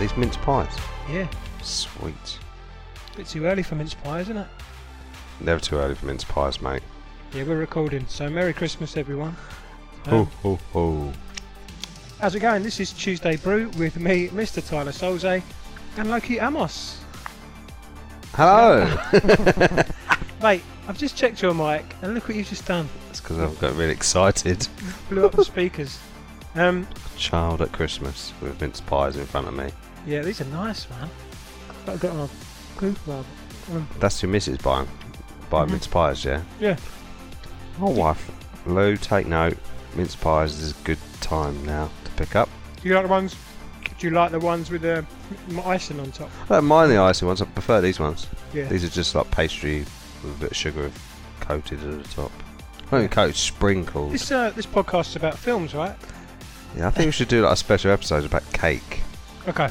these mince pies. Yeah. Sweet. Bit too early for mince pie, isn't it? Never too early for mince pies, mate. Yeah, we're recording. So Merry Christmas, everyone. Ho, ho, ho. How's it going? This is Tuesday Brew with me, Mr. Tyler Solze, and Loki Amos. Hello. Mate, I've just checked your mic, and look what you've just done. That's because I've got really excited. Blew up the speakers. Child at Christmas with mince pies in front of me. Yeah, these are nice, man. I've got my goof rub. That's your missus buying mince pies, yeah? Yeah. My wife, Lou, take note. Mince pies is a good time now to pick up. Do you like the ones? Do you like the ones with the icing on top? I don't mind the icy ones. I prefer these ones. Yeah. These are just like pastry with a bit of sugar coated at the top. Not even coated, sprinkled. This podcast's about films, right? Yeah, I think we should do like a special episode about cake. Okay.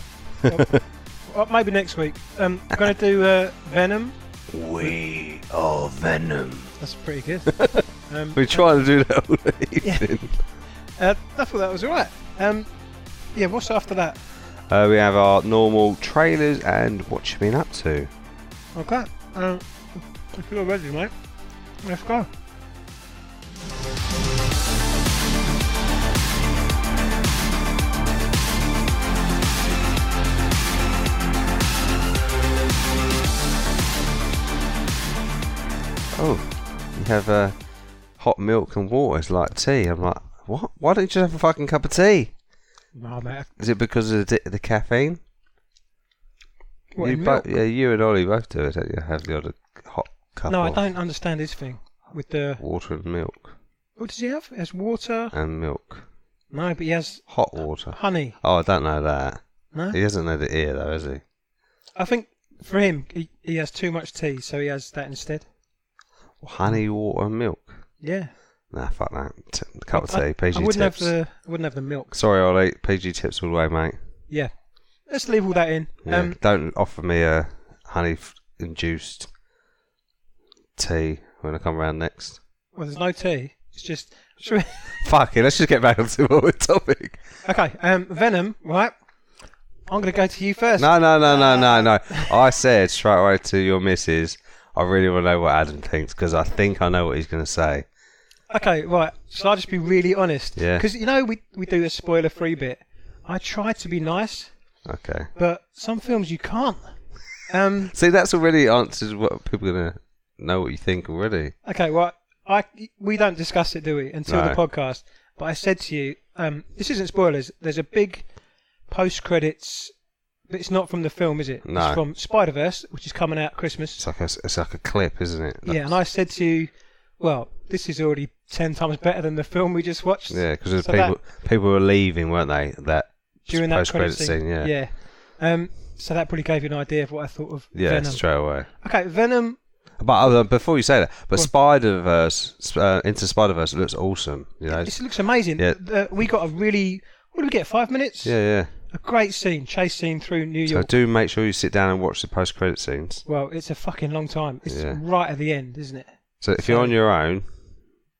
Well, maybe next week. I'm going to do Venom. We are Venom. That's pretty good. We're trying to do that all evening. I thought that was alright. Yeah, what's after that? We have our normal trailers and what you've been up to. Okay. If you're ready, mate, let's go. Oh, you have hot milk and water. It's like tea. I'm like, what? Why don't you just have a fucking cup of tea? No, mate. Is it because of the caffeine? What, you in milk? Yeah, you and Ollie both do it, don't you? Have the odd hot cup No, I of don't understand his thing with the. water and milk. What does he have? He has water. And milk. No, but he has Hot water. honey. Oh, I don't know that. No. He doesn't know the ear though, has he? I think for him, he has too much tea, so he has that instead. Honey, water, and milk. Yeah. Nah, fuck that. Cup of tea. PG I wouldn't tips. have the milk. Sorry, Ollie. PG tips all the way, mate. Yeah. Let's leave all that in. Yeah, don't offer me a honey-induced tea when I come round next. Well, there's no tea. It's just. Fuck it, let's just get back onto our topic. Okay, Venom, right? I'm going to go to you first. No. I said straight away to your missus, I really want to know what Adam thinks, because I think I know what he's going to say. Okay, right. Shall I just be really honest? Yeah. Because, you know, we do a spoiler-free bit. I try to be nice, Okay. but some films you can't. See, that's already answers what people are going to know what you think already. Okay, well, we don't discuss it, do we, until No. the podcast. But I said to you, this isn't spoilers. There's a big post-credits, but it's not from the film, is it? No. It's from Spider-Verse, which is coming out at Christmas. It's like a clip, isn't it? Yeah, and I said to you, well, this is already 10 times better than the film we just watched. Yeah, because So people were leaving, weren't they? during that post-credit credit scene, yeah. Yeah. So that probably gave you an idea of what I thought of Yeah, Venom. straight away. Okay, Venom. But before you say that, but Go on. Spider-Verse, Into Spider-Verse looks awesome. You know? This looks amazing. Yeah. We got a really. What did we get? 5 minutes? Yeah. A great scene, chase scene through New So York. do make sure you sit down and watch the post-credit scenes. Well, it's a fucking long time. It's Yeah. right at the end, isn't it? So if you're on your own,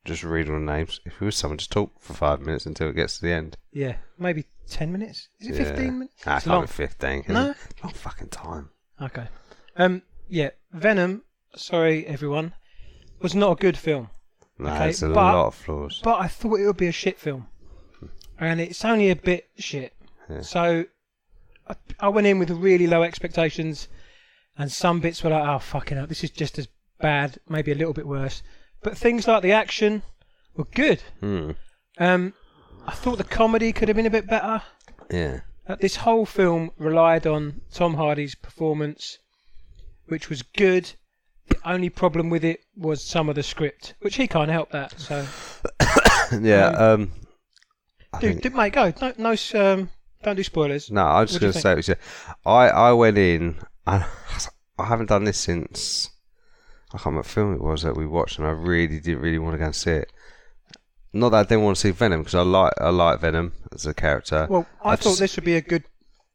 just read all the names. If you're with someone, just talk for 5 minutes until it gets to the end. Yeah, maybe 10 minutes. Is it Yeah. 15 minutes? Nah, It's can't long. be 15. Can No? it? Long fucking time. Okay. Yeah, Venom. Sorry, everyone. Was not a good film. No, Okay, it's a but- lot of flaws. But I thought it would be a shit film. And it's only a bit shit. Yeah. So I went in with really low expectations, and some bits were like, oh, fucking hell, this is just as bad, maybe a little bit worse. But things like the action were good. I thought the comedy could have been a bit better. Yeah. This whole film relied on Tom Hardy's performance, which was good. The only problem with it was some of the script, which he can't help that. So, Yeah. mate, go. Don't do spoilers. No, I'm just What do going you to say, I went in, and I haven't done this since, I can't remember what film it was that we watched, and I really didn't really want to go and see it. Not that I didn't want to see Venom, because I like Venom as a character. Well, I thought this would be a good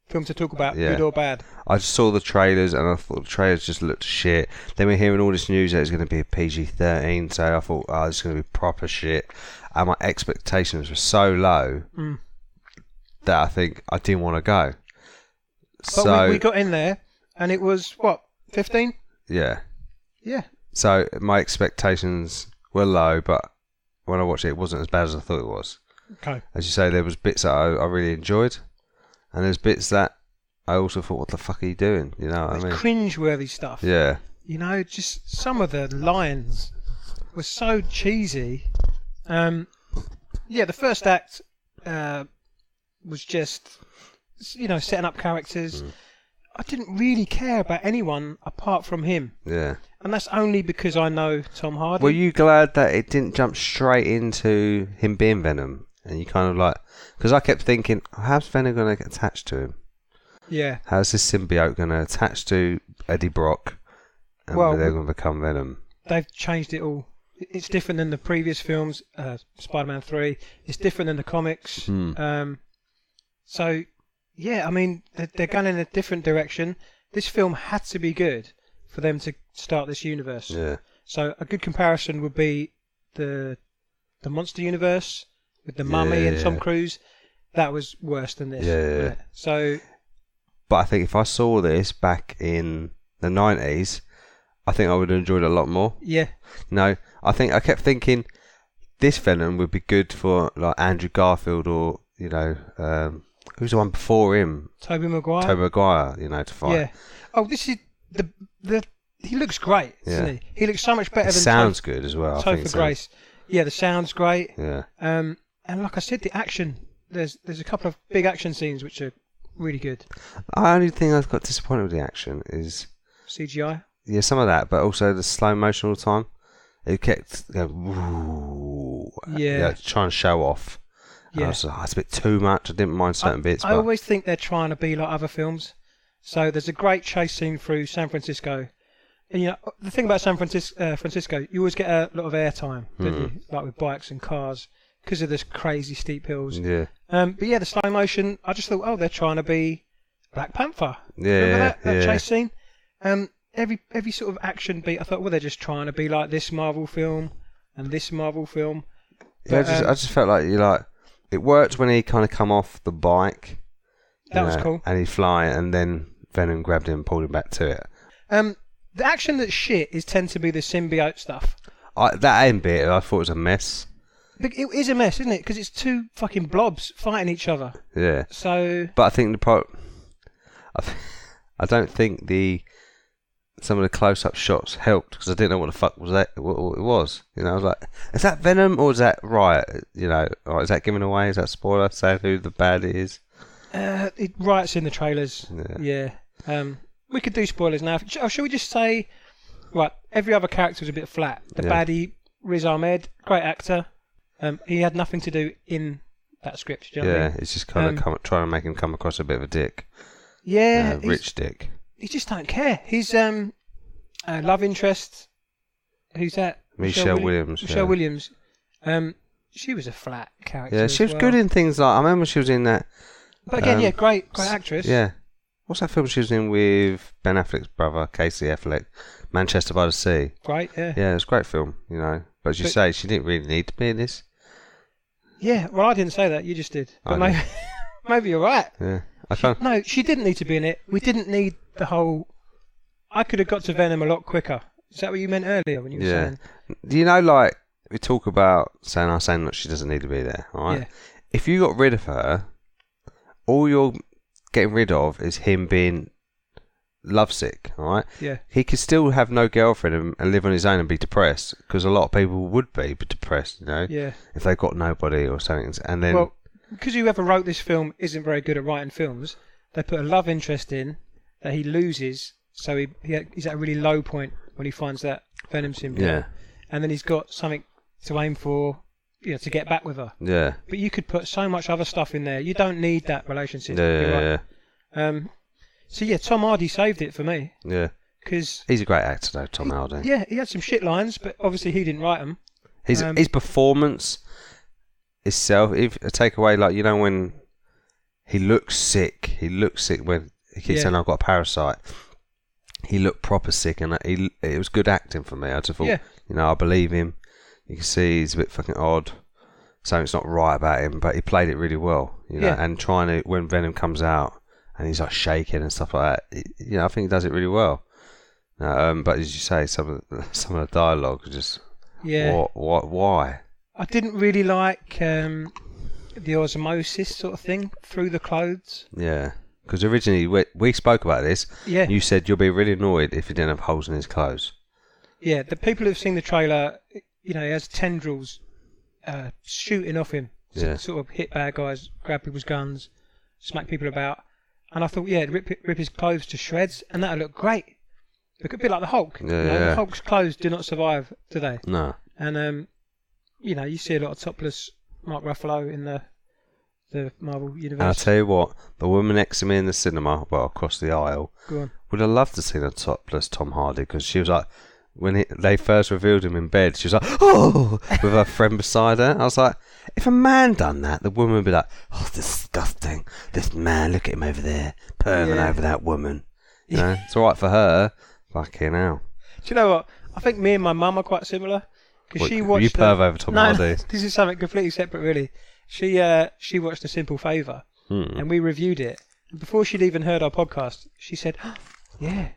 film to talk about, Yeah. good or bad. I just saw the trailers, and I thought the trailers just looked shit. Then we're hearing all this news that it's going to be a PG-13, so I thought, oh, it's going to be proper shit. And my expectations were so low that I think I didn't want to go. But we got in there, and it was, what, 15? Yeah. Yeah. So my expectations were low, but when I watched it, it wasn't as bad as I thought it was. Okay. As you say, there was bits that I really enjoyed, and there's bits that I also thought, what the fuck are you doing? You know what I mean? Cringe-worthy stuff. Yeah. You know, just some of the lines were so cheesy. The first act was just, setting up characters. I didn't really care about anyone apart from him. Yeah. And that's only because I know Tom Hardy. Were you glad that it didn't jump straight into him being Venom? And you kind of like... Because I kept thinking, how's Venom going to get attached to him? Yeah. How's this symbiote going to attach to Eddie Brock? And they're going to become Venom. They've changed it all. It's different than the previous films, Spider-Man 3. It's different than the comics. So, yeah, I mean, they're going in a different direction. This film had to be good for them to start this universe. Yeah. So a good comparison would be the Monster Universe with the Mummy and Tom Cruise. That was worse than this. Yeah. So, but I think if I saw this back in the 90s, I think I would have enjoyed it a lot more. Yeah. No, I kept thinking this Venom would be good for like Andrew Garfield or, who's the one before him? Tobey Maguire, to fight. Yeah. Oh, this is the he looks great, doesn't he? He looks so much better than sounds good as well. Topher Grace. Yeah, the sound's great. Yeah. And like I said, the action. There's a couple of big action scenes which are really good. The only thing I've got disappointed with the action is CGI. Yeah, some of that, but also the slow motion all the time. It kept going, trying to show off. Yeah. I was like, it's a bit too much. I didn't mind certain bits. I always think they're trying to be like other films. So there's a great chase scene through San Francisco. And, the thing about San Francisco, you always get a lot of airtime, don't you? Like with bikes and cars, because of this crazy steep hills. Yeah. But the slow motion, I just thought, they're trying to be Black Panther. Yeah. Remember that chase scene? Every sort of action beat, I thought, they're just trying to be like this Marvel film and this Marvel film. But, I just felt like it worked when he kind of come off the bike. That was cool. And he'd fly, and then Venom grabbed him and pulled him back to it. The action that's shit tends to be the symbiote stuff. That end bit, I thought was a mess. It is a mess, isn't it? Because it's two fucking blobs fighting each other. Yeah. So. But I think I don't think some of the close-up shots helped because I didn't know what the fuck was what it was. I was like, is that Venom or is that Riot? Or is that giving away? Is that spoiler saying who the bad is? Riot's in the trailers. Yeah. We could do spoilers now. Shall we just say, right? Every other character was a bit flat. The baddie, Riz Ahmed, great actor. He had nothing to do in that script. Do you know what I mean? It's just kind of trying to make him come across a bit of a dick. Yeah, rich dick. He just don't care. His love interest. Who's that? Michelle Williams. Michelle Williams. She was a flat character. Yeah, she was good in things like I remember she was in that. But again, great actress. Yeah. What's that film she was in with Ben Affleck's brother, Casey Affleck? Manchester by the Sea. Great, yeah. Yeah, it was a great film, But as you say, she didn't really need to be in this. Yeah, well, I didn't say that. You just did. But maybe you're right. Yeah. No, she didn't need to be in it. We didn't need the whole... I could have got to Venom a lot quicker. Is that what you meant earlier when you were saying? Do we talk about saying that she doesn't need to be there, all right? Yeah. If you got rid of her, all you're getting rid of is him being lovesick, all right? Yeah. He could still have no girlfriend and live on his own and be depressed, because a lot of people would be depressed, Yeah. if they got nobody or something. And then... Well, because whoever wrote this film isn't very good at writing films, they put a love interest in that he loses, so he's at a really low point when he finds that Venom symbiote. Yeah. And then he's got something to aim for, to get back with her. Yeah. But you could put so much other stuff in there. You don't need that relationship. Yeah. So yeah, Tom Hardy saved it for me. Yeah. Because he's a great actor though, Tom Hardy. Yeah, he had some shit lines, but obviously he didn't write them. His performance itself, if I take away when he looks sick when he keeps saying I've got a parasite. He looked proper sick, and it was good acting for me. I just thought, I believe him. You can see he's a bit fucking odd. Something's not right about him, but he played it really well, and trying to, when Venom comes out and he's like shaking and stuff like that. I think he does it really well. But as you say, some of the dialogue is just why? I didn't really like the osmosis sort of thing through the clothes. Yeah, because originally we spoke about this. Yeah, you said you'll be really annoyed if he didn't have holes in his clothes. Yeah, the people who've seen the trailer, he has tendrils shooting off him. Sort of hit bad guys, grab people's guns, smack people about. And I thought, rip his clothes to shreds, and that'll look great. Look a bit like the Hulk. The Hulk's clothes do not survive, do they? No. And you see a lot of topless Mark Ruffalo in the Marvel universe. And I'll tell you what, the woman next to me in the cinema, well, across the aisle, would have loved to see a topless Tom Hardy, because she was like, when they first revealed him in bed, she was like, oh, with her friend beside her. I was like, if a man done that, the woman would be like, oh, disgusting. This man, look at him over there, perving over that woman. It's all right for her. Fucking hell. Do you know what? I think me and my mum are quite similar. Because she watched. You perv over Tom Hardy. No, this is something completely separate, really. She watched A Simple Favour, and we reviewed it. And before she'd even heard our podcast, she said, oh, yeah.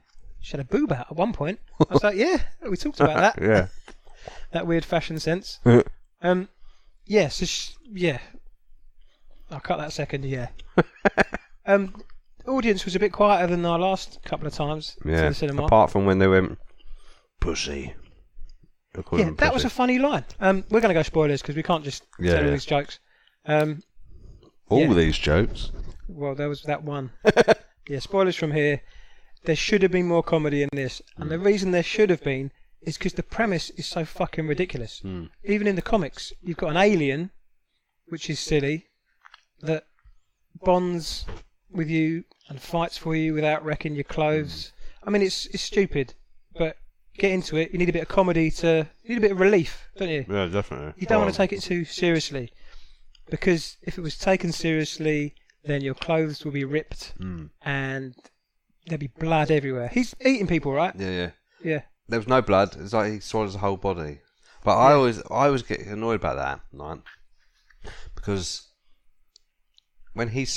She had a boob out at one point. I was like, yeah, we talked about that. Yeah. That weird fashion sense. I'll cut that second, audience was a bit quieter than our last couple of times to the cinema. Apart from when they went, pussy. Yeah, that was a funny line. We're going to go spoilers because we can't just tell all these jokes. All these jokes? Well, there was that one. Spoilers from here. There should have been more comedy in this, and the reason there should have been is because the premise is so fucking ridiculous. Even in the comics, you've got an alien, which is silly, that bonds with you and fights for you without wrecking your clothes. I mean, it's stupid, but get into it. You need a bit of comedy you need a bit of relief, don't you? Yeah, definitely. You don't want to take it too seriously, because if it was taken seriously, then your clothes will be ripped and there'd be blood everywhere. He's eating people, right? Yeah. Yeah. There was no blood. It's like he swallows the whole body. But I always get annoyed about that, right? Because when he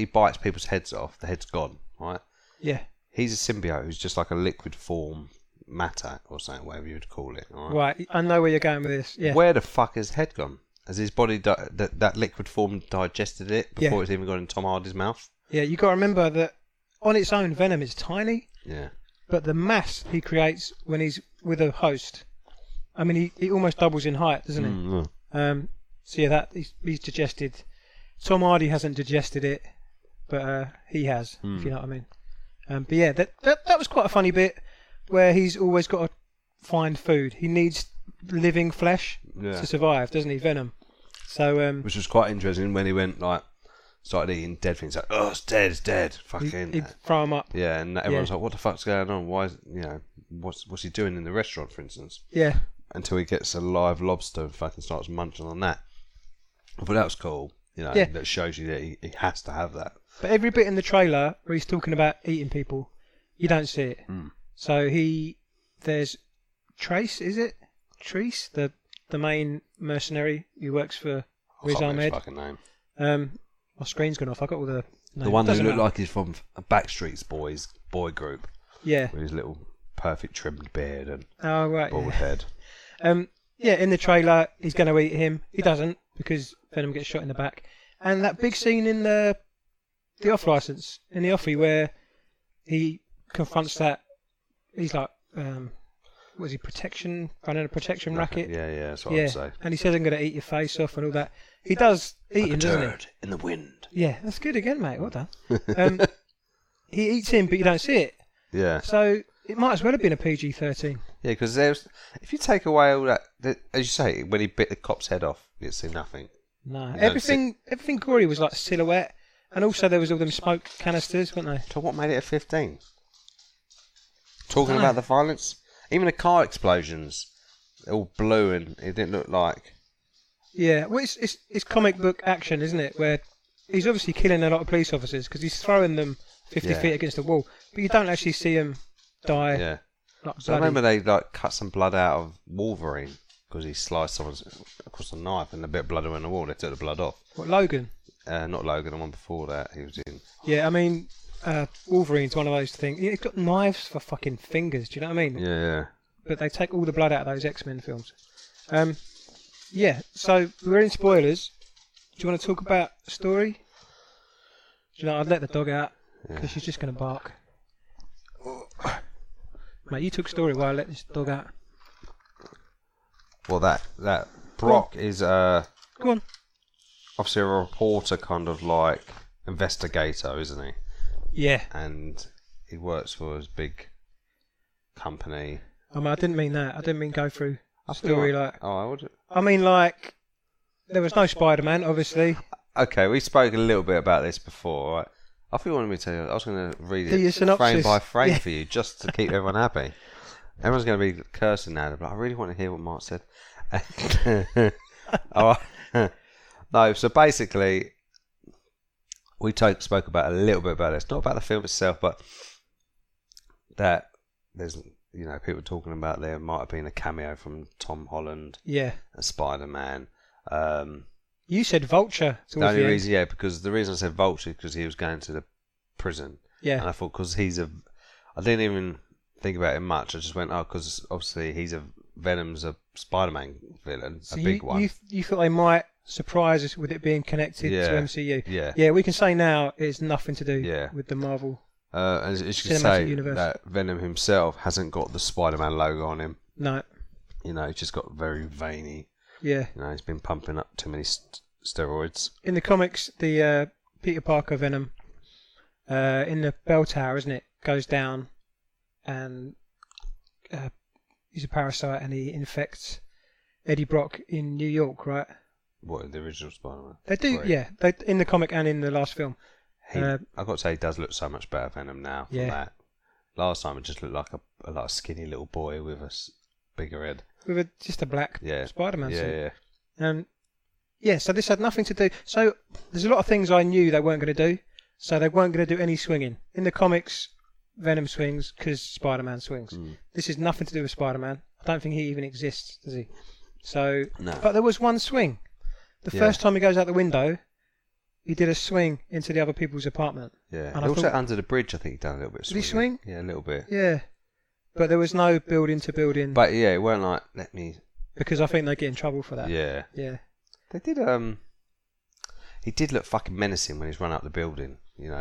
bites people's heads off, the head's gone, right? Yeah. He's a symbiote who's just like a liquid form matter or something, whatever you would call it. Right. I know where you're going with this. Yeah. Where the fuck has his head gone? Has his body that liquid form digested it before it's even gone in Tom Hardy's mouth? Yeah. You got to remember that on its own, Venom is tiny. Yeah. But the mass he creates when he's with a host, I mean, he almost doubles in height, doesn't he? So yeah, that he's digested. Tom Hardy hasn't digested it, but he has, if you know what I mean. But yeah, that was quite a funny bit where he's always got to find food. He needs living flesh to survive, doesn't he, Venom? So which was quite interesting when he went started eating dead things, like, oh, it's dead, fucking. He'd throw him up. Yeah, and everyone's like, what the fuck's going on? Why is, what's he doing in the restaurant, for instance? Yeah. Until he gets a live lobster and fucking starts munching on that. But that was cool, that shows you that he has to have that. But every bit in the trailer where he's talking about eating people, you don't see it. So there's Trace, is it? Trace, the main mercenary who works for Riz Ahmed. Fucking name. My screen's gone off. I got all the names. The one who looked like he's from a Backstreet Boys boy group. Yeah. With his little perfect trimmed beard and bald head. In the trailer, he's going to eat him. He doesn't, because Venom gets shot in the back. And that big scene in the off license, in the offie, where he confronts that. He's like, was he running a protection racket? Yeah, that's what I'd say. And he says, I'm going to eat your face off and all that. He does eat him, doesn't he? Bird in the wind. Yeah, that's good again, mate. Well done. He eats him, but you don't see it. Yeah. So it might as well have been a PG-13. Yeah, because if you take away all that, as you say, when he bit the cop's head off, you'd see nothing. No, everything gory was like a silhouette, and also there was all them smoke canisters, weren't they? So what made it a 15? Talking about the violence, even the car explosions, they're all blue, and it didn't look like. Yeah, well, it's comic book action, isn't it? Where he's obviously killing a lot of police officers because he's throwing them 50 feet against the wall, but you don't actually see them die. Yeah. Like so I remember they cut some blood out of Wolverine because he sliced someone across a knife and a bit of blood went on the wall. They took the blood off. What, Logan? Not Logan, the one before that he was in. Yeah, I mean, Wolverine's one of those things. He's got knives for fucking fingers. Do you know what I mean? Yeah. But they take all the blood out of those X-Men films. Yeah. So we're in spoilers. Do you want to talk about the story? Do you know, I'd let the dog out because she's just going to bark. Mate, you took story while I let this dog out. Well, that Brock is Go on. obviously a reporter, kind of like investigator, isn't he? Yeah. And he works for his big company. I mean, I didn't mean that. I didn't mean go through the story like. Oh, I would. I mean, like, there was no Spider-Man, obviously. Okay, we spoke a little bit about this before. Right? I thought you wanted me to tell you. I was going to read Do your it synopsis. frame by frame for you, just to keep everyone happy. Everyone's going to be cursing now, but I really want to hear what Mark said. All right. No, so basically, we spoke about a little bit about this, not about the film itself, but that there's people talking about there might have been a cameo from Tom Holland, Yeah. and Spider-Man. You said Vulture. The only reason, because the reason I said Vulture is because he was going to the prison, and Yeah. I thought because I didn't even think about it much. I just went, because obviously Venom's a Spider-Man villain, So a big one. You thought they might surprise us with it being connected to MCU. Yeah. Yeah, we can say now it's nothing to do Yeah. with the Marvel. As you could Cinematic say, universe. that Venom himself hasn't got the Spider-Man logo on him. No. He's just got very veiny. Yeah. He's been pumping up too many steroids. In the comics, the Peter Parker Venom in the bell tower, isn't it, goes down and he's a parasite and he infects Eddie Brock in New York, right? What, the original Spider-Man? They do, Right. yeah. They in the comic and in the last film. I've got to say, he does look so much better, Venom, now. From Yeah. that. Last time, it just looked like a skinny little boy with a bigger head. With just a black Spider-Man suit. Yeah. So this had nothing to do. So there's a lot of things I knew they weren't going to do. So they weren't going to do any swinging. In the comics, Venom swings because Spider-Man swings. This is nothing to do with Spider-Man. I don't think he even exists, does he? So, No. But there was one swing. The first time he goes out the window, he did a swing into the other people's apartment. Yeah. And And also under the bridge, I think he done a little bit of Did he swinging. swing? Yeah, a little bit. Yeah. But there was no building to building. But yeah, it weren't like, let me... Because I think they get in trouble for that. Yeah. Yeah. They did, he did look fucking menacing when he's run up the building,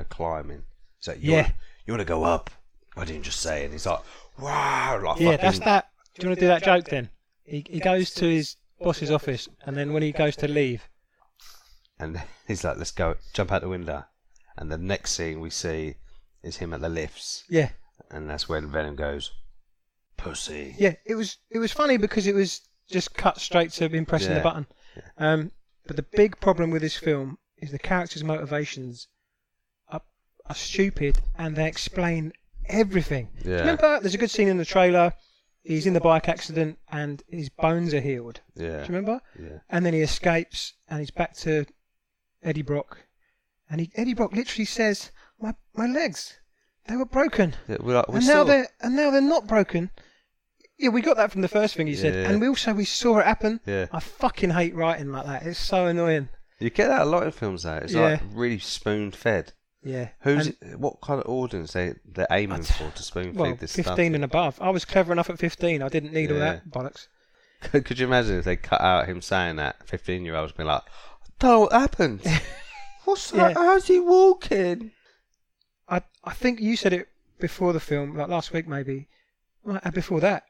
climbing. He's like, you want to go up? I didn't just say it. And he's like, wow, like Yeah, fucking... that's that. Do you want to do that joke then? He goes to his boss's office, and then when he goes to leave... And he's like, let's go, jump out the window. And the next scene we see is him at the lifts. Yeah. And that's when Venom goes, pussy. Yeah, it was funny because it was just cut straight to him pressing the button. Yeah. But the big problem with this film is the characters' motivations are stupid, and they explain everything. Yeah. Do you remember, there's a good scene in the trailer. He's in the bike accident and his bones are healed. Yeah. Do you remember? Yeah. And then he escapes and he's back to Eddie Brock. And Eddie Brock literally says, my legs, they were broken. Yeah, Now they're not broken. Yeah, we got that from the first thing he said. Yeah. And we saw it happen. Yeah. I fucking hate writing like that. It's so annoying. You get that a lot in films, though. It's like really spoon-fed. Yeah. What kind of audience they're aiming for to spoon-feed this 15 stuff? and above. I was clever enough at 15. I didn't need all Yeah. that bollocks. Could you imagine if they cut out him saying that? 15-year-olds be like, "Don't know what happened? What's that? How's he walking?" I think you said it before the film, like last week maybe. Before that,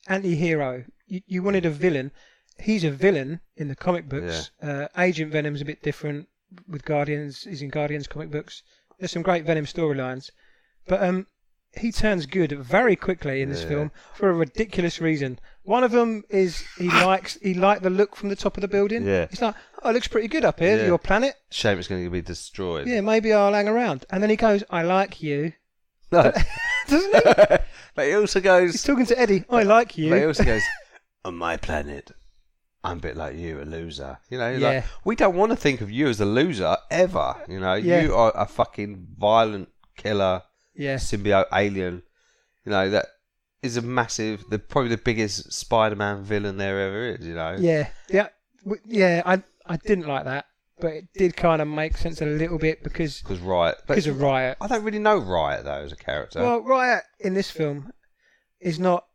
anti-hero. You wanted a villain. He's a villain in the comic books. Agent Venom's a bit different with Guardians. He's in Guardians comic books. There's some great Venom storylines, but he turns good very quickly in this film for a ridiculous reason. One of them is he liked the look from the top of the building. Yeah. He's like, oh, it looks pretty good up here, Yeah. your planet. Shame it's going to be destroyed. Yeah, maybe I'll hang around. And then he goes, I like you. No. Doesn't he? But he also goes... He's talking to Eddie, I like you. But he also goes, on my planet, I'm a bit like you, a loser. Like, we don't want to think of you as a loser, ever. You are a fucking violent killer, symbiote alien. That is a massive, probably the biggest Spider-Man villain there ever is, Yeah, I didn't like that. but it did kind of make sense a little bit because Riot. Because of Riot. I don't really know Riot though as a character. Well, Riot in this film is not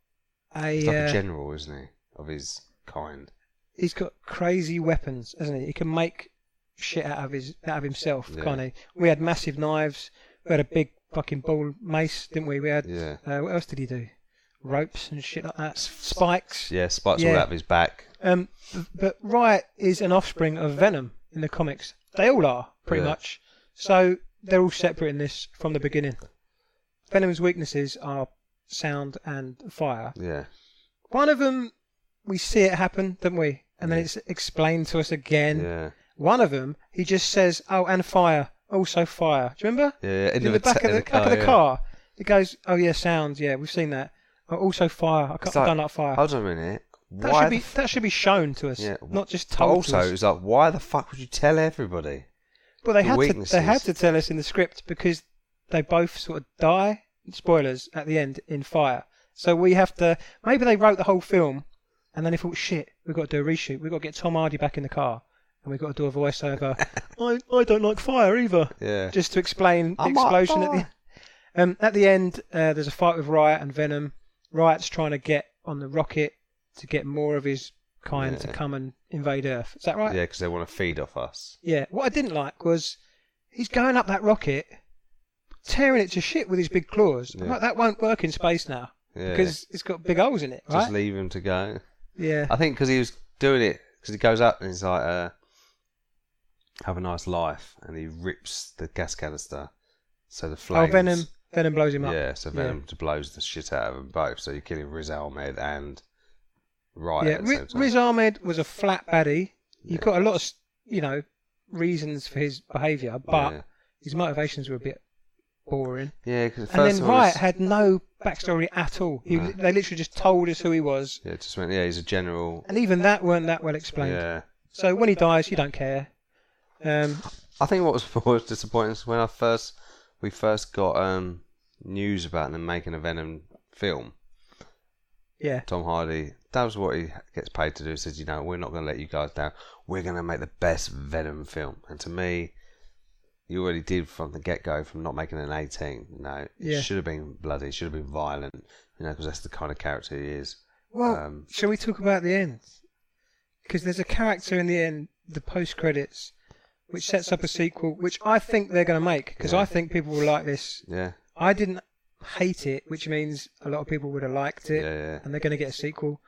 He's like a general, isn't he, of his kind? He's got crazy weapons, hasn't he? He can make shit out of himself, can't he? We had massive knives. We had a big fucking ball mace, didn't we? We had. What else did he do? Ropes and shit like that. Spikes. Yeah, spikes all out of his back. But Riot is an offspring of Venom in the comics. They all are, pretty much. So they're all separate in this from the beginning. Venom's weaknesses are sound and fire. Yeah. One of them, we see it happen, don't we? And then it's explained to us again. Yeah. One of them, he just says, "Oh, and fire, also fire." Do you remember? Yeah. In the back of the car, it goes, "Oh yeah, sounds. Yeah, we've seen that. Oh, also fire. I don't like fire." Hold on a minute. That should be shown to us, not just told to us. Also, it's like, why the fuck would you tell everybody? Well, they had to tell us in the script because they both sort of die. Spoilers at the end in fire. So we have to. Maybe they wrote the whole film, and then they thought, "Shit, we've got to do a reshoot. We've got to get Tom Hardy back in the car, and we've got to do a voiceover." I don't like fire either. Yeah. Just to explain the explosion at the end. There's a fight with Riot and Venom. Riot's trying to get on the rocket to get more of his kind to come and invade Earth. Is that right? Yeah, because they want to feed off us. Yeah. What I didn't like was he's going up that rocket, tearing it to shit with his big claws. Yeah. Like, that won't work in space now because it's got big holes in it, right? Just leave him to go. Yeah. I think because he was doing it, because he goes up and he's like, have a nice life, and he rips the gas canister, so the flames... Oh, Venom blows him up. Yeah, so Venom blows the shit out of them both, so you're killing Riz Ahmed and Riot at the same time. Riz Ahmed was a flat baddie. You've got a lot of, reasons for his behaviour, but his motivations were a bit boring. Yeah, because and then Riot had no backstory at all. They literally just told us who he was. Yeah, just went, he's a general. And even that weren't that well explained. Yeah. So when he dies, you don't care. I think what was more disappointing is when we first got news about them making a Venom film. Yeah. Tom Hardy, that was what he gets paid to do. He says, we're not going to let you guys down. We're going to make the best Venom film. And to me, you already did from the get-go, from not making an 18. It should have been bloody, should have been violent, because that's the kind of character he is. Well, shall we talk about the end? Because there's a character in the end, the post-credits, which sets up a sequel, which I think they're going to make, because I think people will like this. Yeah. I didn't hate it, which means a lot of people would have liked it, and they're going to get a sequel.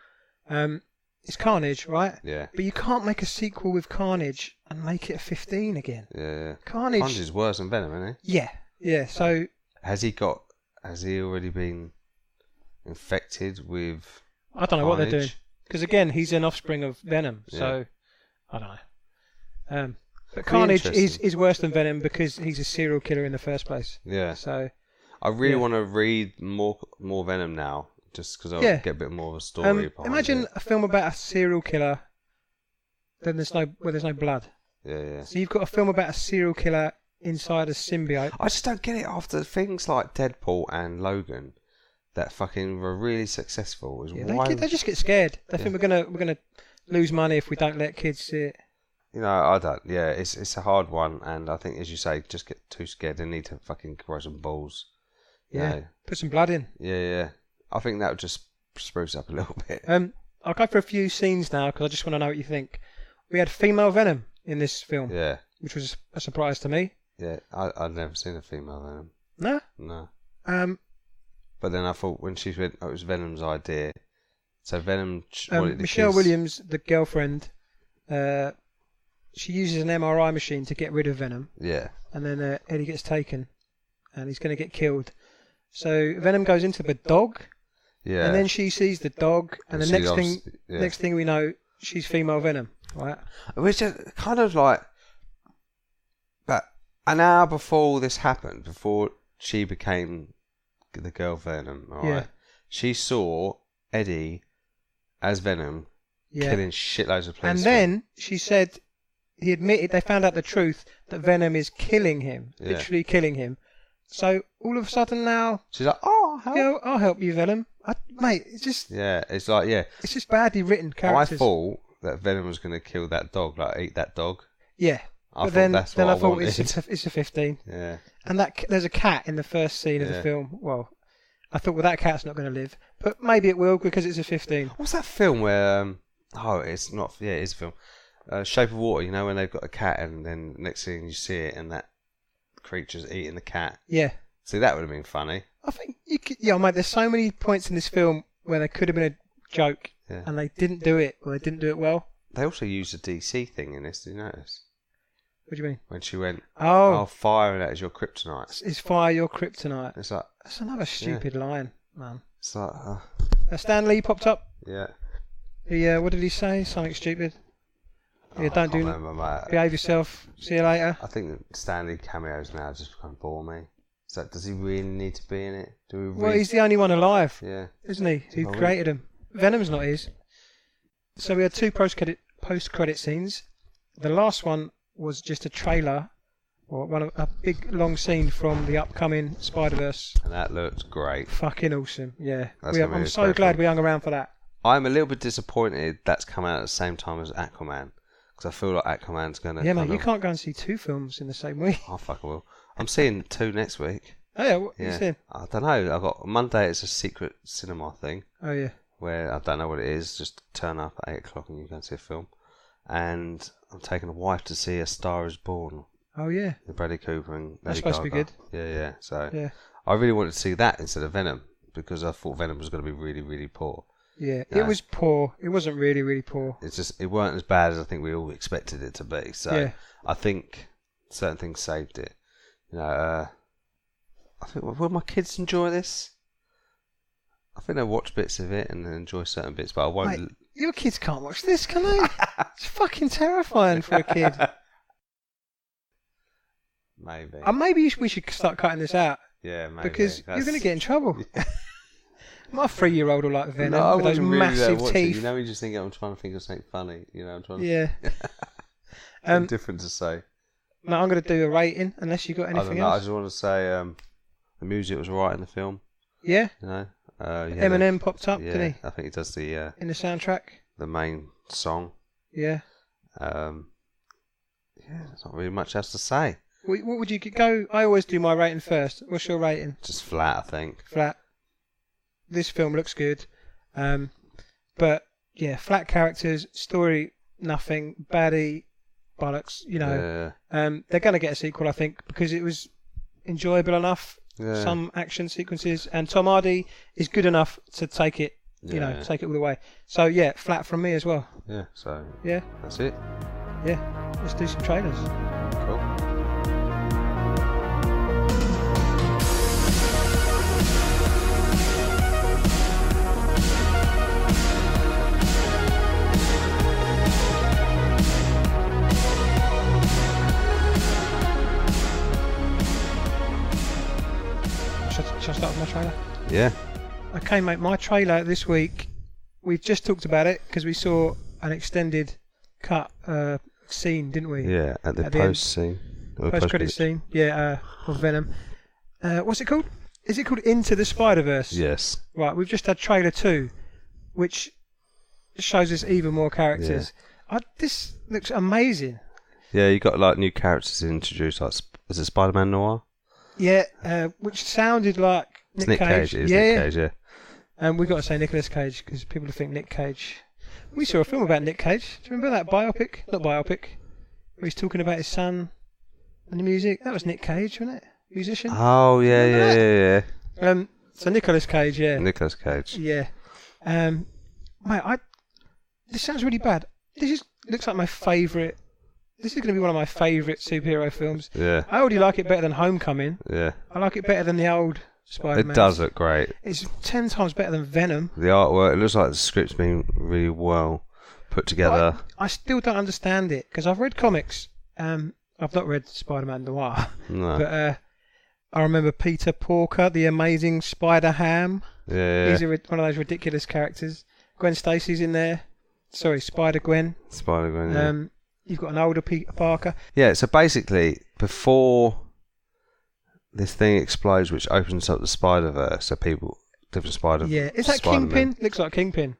It's Carnage, right? Yeah. But you can't make a sequel with Carnage and make it a 15 again. Yeah. Carnage is worse than Venom, isn't he? Yeah. Yeah. So has he already been infected with? I don't know what they're doing, because again, he's an offspring of Venom. So I don't know. But Carnage is worse than Venom because he's a serial killer in the first place. Yeah. So I really want to read more Venom now, just because I'll get a bit more of a story. Imagine a film about a serial killer. Then there's no blood. Yeah. So you've got a film about a serial killer inside a symbiote. I just don't get it after things like Deadpool and Logan that fucking were really successful. They just get scared. They think we're gonna lose money if we don't let kids see it. I don't. Yeah, it's a hard one, and I think, as you say, just get too scared. They need to fucking grow some balls. Yeah, put some blood in. Yeah. I think that would just spruce up a little bit. I'll go for a few scenes now because I just want to know what you think. We had female Venom in this film. Yeah. Which was a surprise to me. Yeah, I'd never seen a female Venom. No? No. But then I thought when she went, it was Venom's idea. So Venom wanted Michelle Williams, the girlfriend, she uses an MRI machine to get rid of Venom. Yeah. And then Eddie gets taken, and he's going to get killed. So Venom goes into the dog. Yeah. And then she sees the dog, and the next thing we know, she's female Venom, right? Which is kind of like, but an hour before this happened, before she became the girl Venom, right? She saw Eddie as Venom killing shitloads of policemen. And then she said he admitted they found out the truth that Venom is killing him, literally killing him. So all of a sudden now she's like, "Oh, I'll help you, Venom." Mate, it's just it's like it's just badly written characters. I thought that Venom was going to kill that dog, like eat that dog. Yeah, I thought that's what I thought wanted. it's a 15. Yeah. And there's a cat in the first scene of the film. Well, I thought, well, that cat's not going to live, but maybe it will because it's a 15. What's that film where? It's not. Yeah, it is a film. Shape of Water. You know when they've got a cat, and then next thing you see it, and that creature's eating the cat. Yeah. See, that would have been funny. I think you could. Yeah, mate. There's so many points in this film where there could have been a joke, and they didn't do it, or they didn't do it well. They also used a DC thing in this. Did you notice? What do you mean? When she went, oh fire, and that is your kryptonite. Is fire your kryptonite? It's like that's another stupid line, man. It's like Stan Lee popped up. Yeah. What did he say? Something stupid. Yeah, don't do remember, mate. Behave yourself. See you later. I think that Stanley cameos now just kind of bore me. So does he really need to be in it? Well, he's the only one alive. Yeah. Isn't he? Who created him? Venom's not his. So we had 2 post-credit scenes. The last one was just a trailer, or a big long scene from the upcoming Spider-Verse. And that looked great. Fucking awesome. Yeah. I'm I'm so glad we hung around for that. I'm a little bit disappointed that's come out at the same time as Aquaman. Because I feel like Aquaman's going to... Yeah, mate, you can't go and see 2 films in the same week. Oh, fuck, I will. I'm seeing 2 next week. Oh, yeah, what are you seeing? I don't know. I've got Monday, it's a secret cinema thing. Oh, yeah. Where I don't know what it is. Just turn up at 8 o'clock and you go and see a film. And I'm taking a wife to see A Star Is Born. Oh, yeah. With Bradley Cooper and Lady That's supposed to be Gaga. good. Yeah. So yeah. I really wanted to see that instead of Venom. Because I thought Venom was going to be really, really poor. Yeah, it was poor. It wasn't really, really poor. It's just, it weren't as bad as I think we all expected it to be. So I think certain things saved it. You know, I think, will my kids enjoy this? I think they'll watch bits of it and enjoy certain bits, but I won't. Mate, your kids can't watch this, can they? It's fucking terrifying for a kid. Maybe. Maybe we should start cutting this out. Yeah, maybe. Because you're going to get in trouble. My 3-year-old will like Venom no, with those massive teeth. You know, you just think I'm trying to think of something funny. You know, I'm trying to. Yeah. Different to say. No, I'm going to do a rating unless you've got anything else. I just want to say the music was right in the film. Yeah. You know. Eminem popped up, didn't he? I think he does the in the soundtrack. The main song. Yeah. There's not really much else to say. What would you go? I always do my rating first. What's your rating? Just flat, I think. Flat. This film looks good, but yeah, flat characters, story nothing, baddie bollocks. You know, they're going to get a sequel, I think, because it was enjoyable enough. Yeah. Some action sequences, and Tom Hardy is good enough to take it. You know, take it all the way. So yeah, flat from me as well. Yeah. So yeah, that's it. Yeah, let's do some trailers. Cool. Shall I start with my trailer? Yeah. Okay, mate, my trailer this week, we've just talked about it because we saw an extended cut scene, didn't we? Yeah, at the post scene. Post-credit scene, of Venom. What's it called? Is it called Into the Spider-Verse? Yes. Right, we've just had trailer 2, which shows us even more characters. Yeah. This looks amazing. Yeah, you got like new characters introduced, like, is it Spider-Man Noir? Yeah, which sounded like Nick Cage. Nick Cage, yeah. And we've got to say Nicolas Cage because people think Nick Cage. We saw a film about Nick Cage. Do you remember that biopic? Not biopic. Where he's talking about his son and the music. That was Nick Cage, wasn't it? Musician. Oh yeah. So Nicolas Cage, yeah. Nicolas Cage. Yeah. Mate, this sounds really bad. Looks like my favourite. This is going to be one of my favourite superhero films. Yeah. I already like it better than Homecoming. Yeah. I like it better than the old Spider-Man. It does look great. It's 10 times better than Venom. The artwork, it looks like the script's been really well put together. I still don't understand it because I've read comics. I've not read Spider-Man Noir. No. But I remember Peter Porker, the amazing Spider-Ham. Yeah. He's one of those ridiculous characters. Gwen Stacy's in there. Sorry, Spider-Gwen. Spider-Gwen, yeah. You've got an older Peter Parker. Yeah, so basically, before this thing explodes, which opens up the Spider-Verse, so different Spider-Man. Yeah, is that Kingpin? Looks like Kingpin.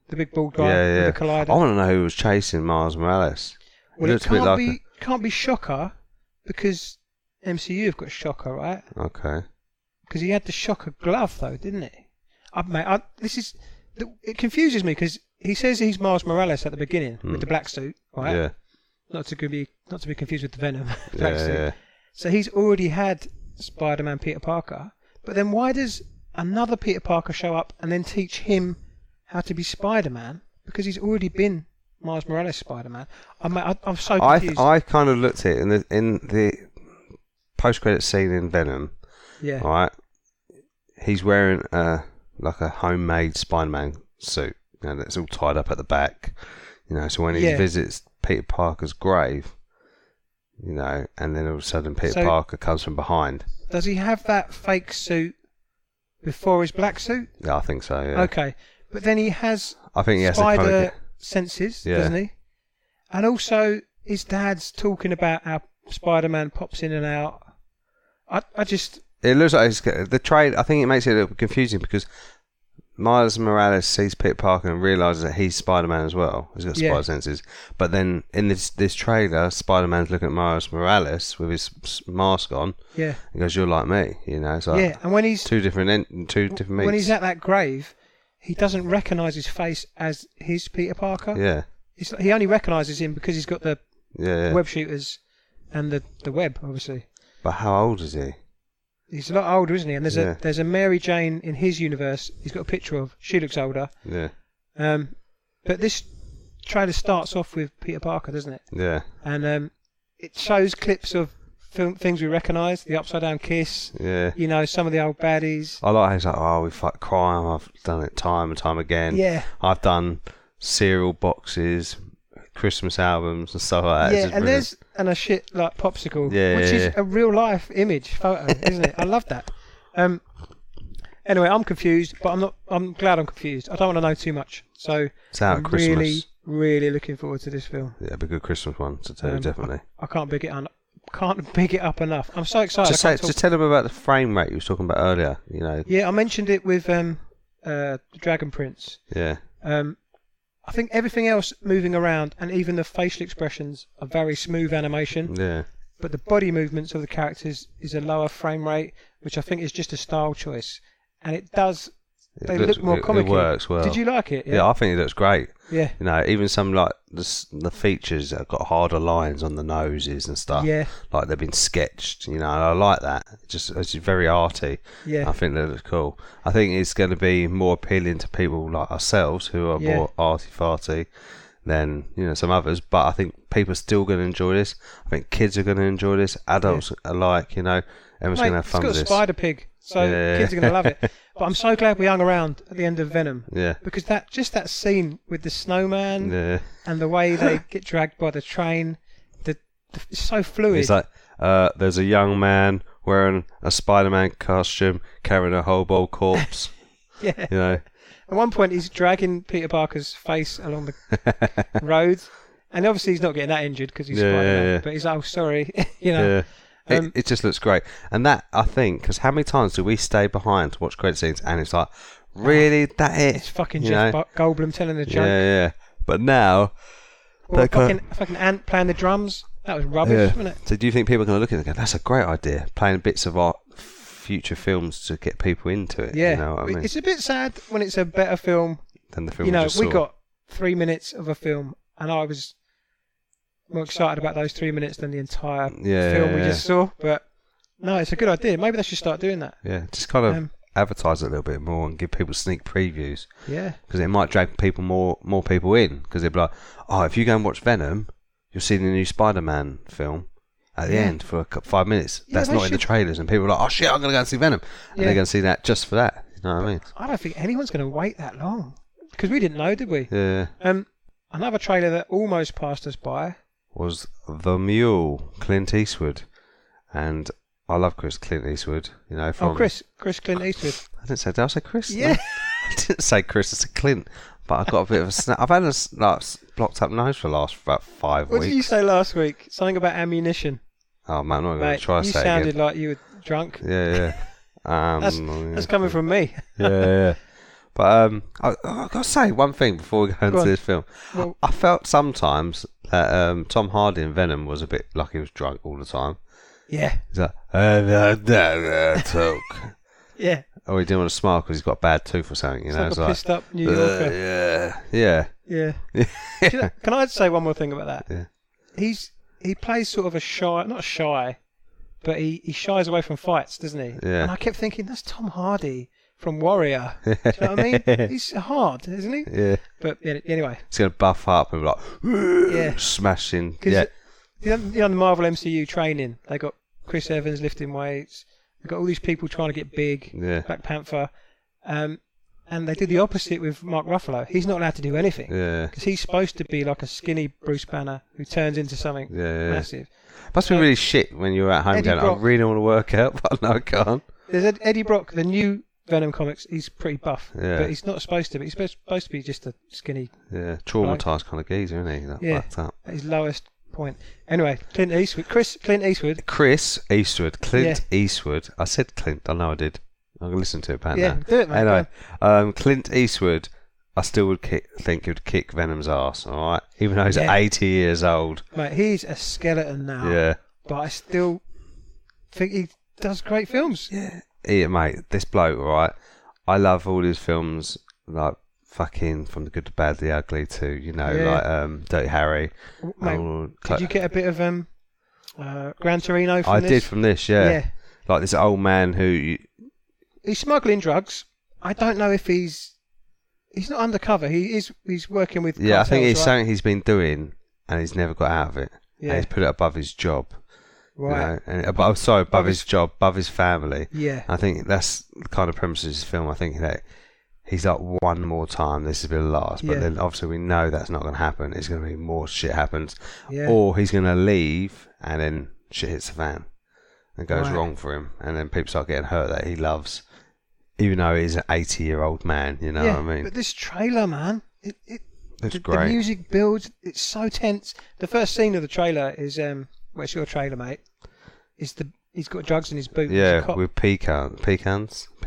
The big bald guy with the collider. I want to know who was chasing Miles Morales. Well, it can't be... can't be Shocker because MCU have got Shocker, right? Okay. Because he had the Shocker glove, though, didn't he? It confuses me because he says he's Miles Morales at the beginning with the black suit, right? Yeah. Not to be confused with the Venom Yeah, black suit. yeah. So he's already had Spider-Man Peter Parker, but then why does another Peter Parker show up and then teach him how to be Spider-Man? Because he's already been Miles Morales Spider-Man. I'm so confused. I kind of looked at it in the post-credit scene in Venom. Yeah. Right. He's wearing like a homemade Spider-Man suit. You know, that's all tied up at the back. You know, so when he visits Peter Parker's grave, you know, and then all of a sudden Peter Parker comes from behind. Does he have that fake suit before his black suit? Yeah, I think so. Yeah. Okay, but then he has. I think he has spider senses, doesn't he? And also, his dad's talking about how Spider-Man pops in and out. I just. It looks like the trade. I think it makes it a little bit confusing because Miles Morales sees Peter Parker and realises that he's Spider-Man as well. He's got spider senses. But then in this trailer, Spider-Man's looking at Miles Morales with his mask on. Yeah. He goes, "You're like me," you know. It's like and when he's two different meets. When he's at that grave, he doesn't recognise his face as his Peter Parker. Yeah. He only recognises him because he's got the web shooters and the web, obviously. But how old is he? He's a lot older, isn't he? And there's a Mary Jane in his universe. He's got a picture of. She looks older. Yeah. But this trailer starts off with Peter Parker, doesn't it? Yeah. And it shows clips of things we recognise. The upside down kiss. Yeah. You know, some of the old baddies. I like how he's like, "Oh, we fight crime. I've done it time and time again. Yeah. I've done cereal boxes, Christmas albums and stuff like that." Yeah, and there's a shit like popsicle, which is a real life image photo, isn't it? I love that. Anyway, I'm confused, but I'm glad I'm confused. I don't want to know too much, so it's out I'm at Christmas. really looking forward to this film. Yeah, it'll be a good Christmas one to tell you, definitely. I can't big it up enough. I'm so excited. Just tell them about the frame rate you were talking about earlier. You know. Yeah, I mentioned it with Dragon Prince. Yeah. I think everything else moving around and even the facial expressions are very smooth animation. Yeah. But the body movements of the characters is a lower frame rate, which I think is just a style choice. And it does. They look more comical. It works well. Did you like it? Yeah, I think it looks great. Yeah. You know, even some like the features that have got harder lines on the noses and stuff. Yeah. Like they've been sketched. You know, and I like that. It's very arty. Yeah. I think that looks cool. I think it's going to be more appealing to people like ourselves who are more arty-farty than, you know, some others. But I think people are still going to enjoy this. I think kids are going to enjoy this. Adults alike, you know, everyone's going to have fun with this. It's got a spider pig, so kids are going to love it. But I'm so glad we hung around at the end of Venom. Yeah. Because that scene with the snowman and the way they get dragged by the train, it's so fluid. It's like, there's a young man wearing a Spider-Man costume carrying a hobo corpse. Yeah. You know. At one point, he's dragging Peter Parker's face along the road. And obviously, he's not getting that injured because he's Spider-Man. Yeah. But he's like, "Oh, sorry." You know. Yeah. It just looks great. And that, I think, because how many times do we stay behind to watch credit scenes and it's like, really, that it? It's fucking Jeff Goldblum telling the joke. Yeah. But now... Or fucking Ant playing the drums. That was rubbish, wasn't it? So do you think people are going to look at it and go, that's a great idea, playing bits of our future films to get people into it? Yeah. You know what I mean? It's a bit sad when it's a better film than the film we got 3 minutes of a film and I was more excited about those 3 minutes than the entire film we just saw. But no, it's a good idea. Maybe they should start doing that. Yeah, just kind of advertise it a little bit more and give people sneak previews. Yeah, because it might drag people more people in. Because they'll be like, oh, if you go and watch Venom, you'll see the new Spider-Man film at the end for 5 minutes. That's not in the trailers, and people are like, oh shit, I'm going to go and see Venom, and they're going to see that just for that. You know what I mean? I don't think anyone's going to wait that long because we didn't know, did we? Yeah. Another trailer that almost passed us by was The Mule, Clint Eastwood, and I love Clint Eastwood. You know, from Chris Clint Eastwood. Did I say Chris? Yeah. No, I didn't say Chris. I said Clint. But I've got a bit of a snap. I've had a blocked up nose for about 5 weeks. What did you say last week? Something about ammunition. Oh man, I'm not going to try to say it again. You sounded like you were drunk. Yeah. That's coming from me. Yeah. But I've got to say one thing before we go into this film. Well, I felt sometimes that Tom Hardy in Venom was a bit like he was drunk all the time. Yeah. He's like, talk. Yeah. Or he didn't want to smile because he's got a bad tooth or something. You know, It's like a pissed up New Yorker. Yeah. Can I say one more thing about that? Yeah. He plays sort of not shy, but he shies away from fights, doesn't he? Yeah. And I kept thinking, that's Tom Hardy from Warrior. Do you know what I mean? He's hard, isn't he? Yeah. But anyway. He's going to buff up and be like, smashing. Yeah. You know, the Marvel MCU training, they got Chris Evans lifting weights. They've got all these people trying to get big. Yeah. Black Panther. And they did the opposite with Mark Ruffalo. He's not allowed to do anything. Yeah. Because he's supposed to be like a skinny Bruce Banner who turns into something massive. Must be really shit when you're at home going, I really want to work out, but no, I can't. There's Eddie Brock, the new Venom comics, he's pretty buff. Yeah. But he's not supposed to be. He's supposed to be just a skinny... Yeah, traumatised kind of geezer, isn't he? Fucked up. At his lowest point. Anyway, Clint Eastwood. Clint Eastwood. I said Clint, I know I did. I'm going to listen to it back now. Yeah, do it, mate. Anyway, Clint Eastwood, I still would think he would kick Venom's ass, alright? Even though he's 80 years old. Mate, he's a skeleton now. Yeah. But I still think he does great films. Yeah, mate, this bloke, alright? I love all his films, like fucking From the Good, the Bad, the Ugly to, you know, like Dirty Harry. Mate, did you get a bit of Gran Torino from this? I did from this, yeah. Like this old man who... He's smuggling drugs. I don't know if he's not undercover. He's working with cartels, I think it's right? something he's been doing and he's never got out of it. Yeah. And he's put it above his job. Right. You know? Above his job, above his family. Yeah. I think that's the kind of premise of this film. I think that he's like, one more time, this will be the last. But then obviously we know that's not going to happen. It's going to be more shit happens. Yeah. Or he's going to leave and then shit hits the fan and goes wrong for him. And then people start getting hurt that he loves. Even though he's an 80-year-old man, you know what I mean? But this trailer, man, it's great. The music builds, it's so tense. The first scene of the trailer is, where's your trailer, mate? He's got drugs in his boot. Yeah, with pecans.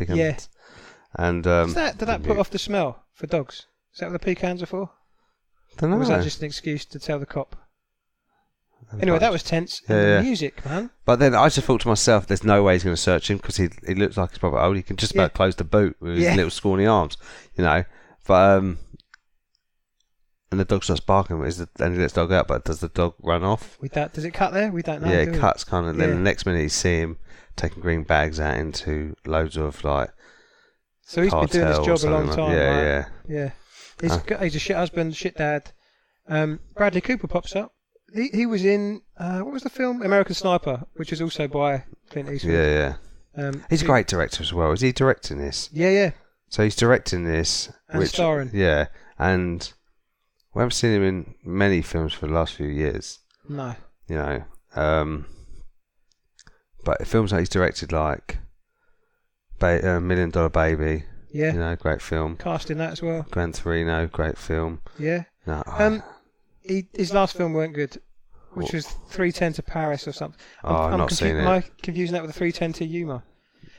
Yeah. And did that put off the smell for dogs? Is that what the pecans are for? Don't know. Or was that just an excuse to tell the cop? Anyway, that was tense. And the music, man. But then I just thought to myself, there's no way he's going to search him because he looks like he's probably old. He can just about close the boot with his little scrawny arms, you know. But and the dog starts barking. And he lets the dog out, but does the dog run off? Does it cut there? We don't know. Yeah, it cuts kind of. Then the next minute you see him taking green bags out into loads of like. So he's been doing this job a long time. Yeah. He's a shit husband, shit dad. Bradley Cooper pops up. He was in what was the film? American Sniper, which is also by Clint Eastwood. Yeah. He's a great director as well. Is he directing this? Yeah. So he's directing this And starring. Yeah, and we haven't seen him in many films for the last few years. No. You know, but films that he's directed, like $1 Million Baby. Yeah. You know, great film. Cast in that as well. Gran Torino, great film. Yeah. No, his last film weren't good, which was 3:10 to Paris or something. I've not seen it. Am I confusing that with the 3:10 to Yuma?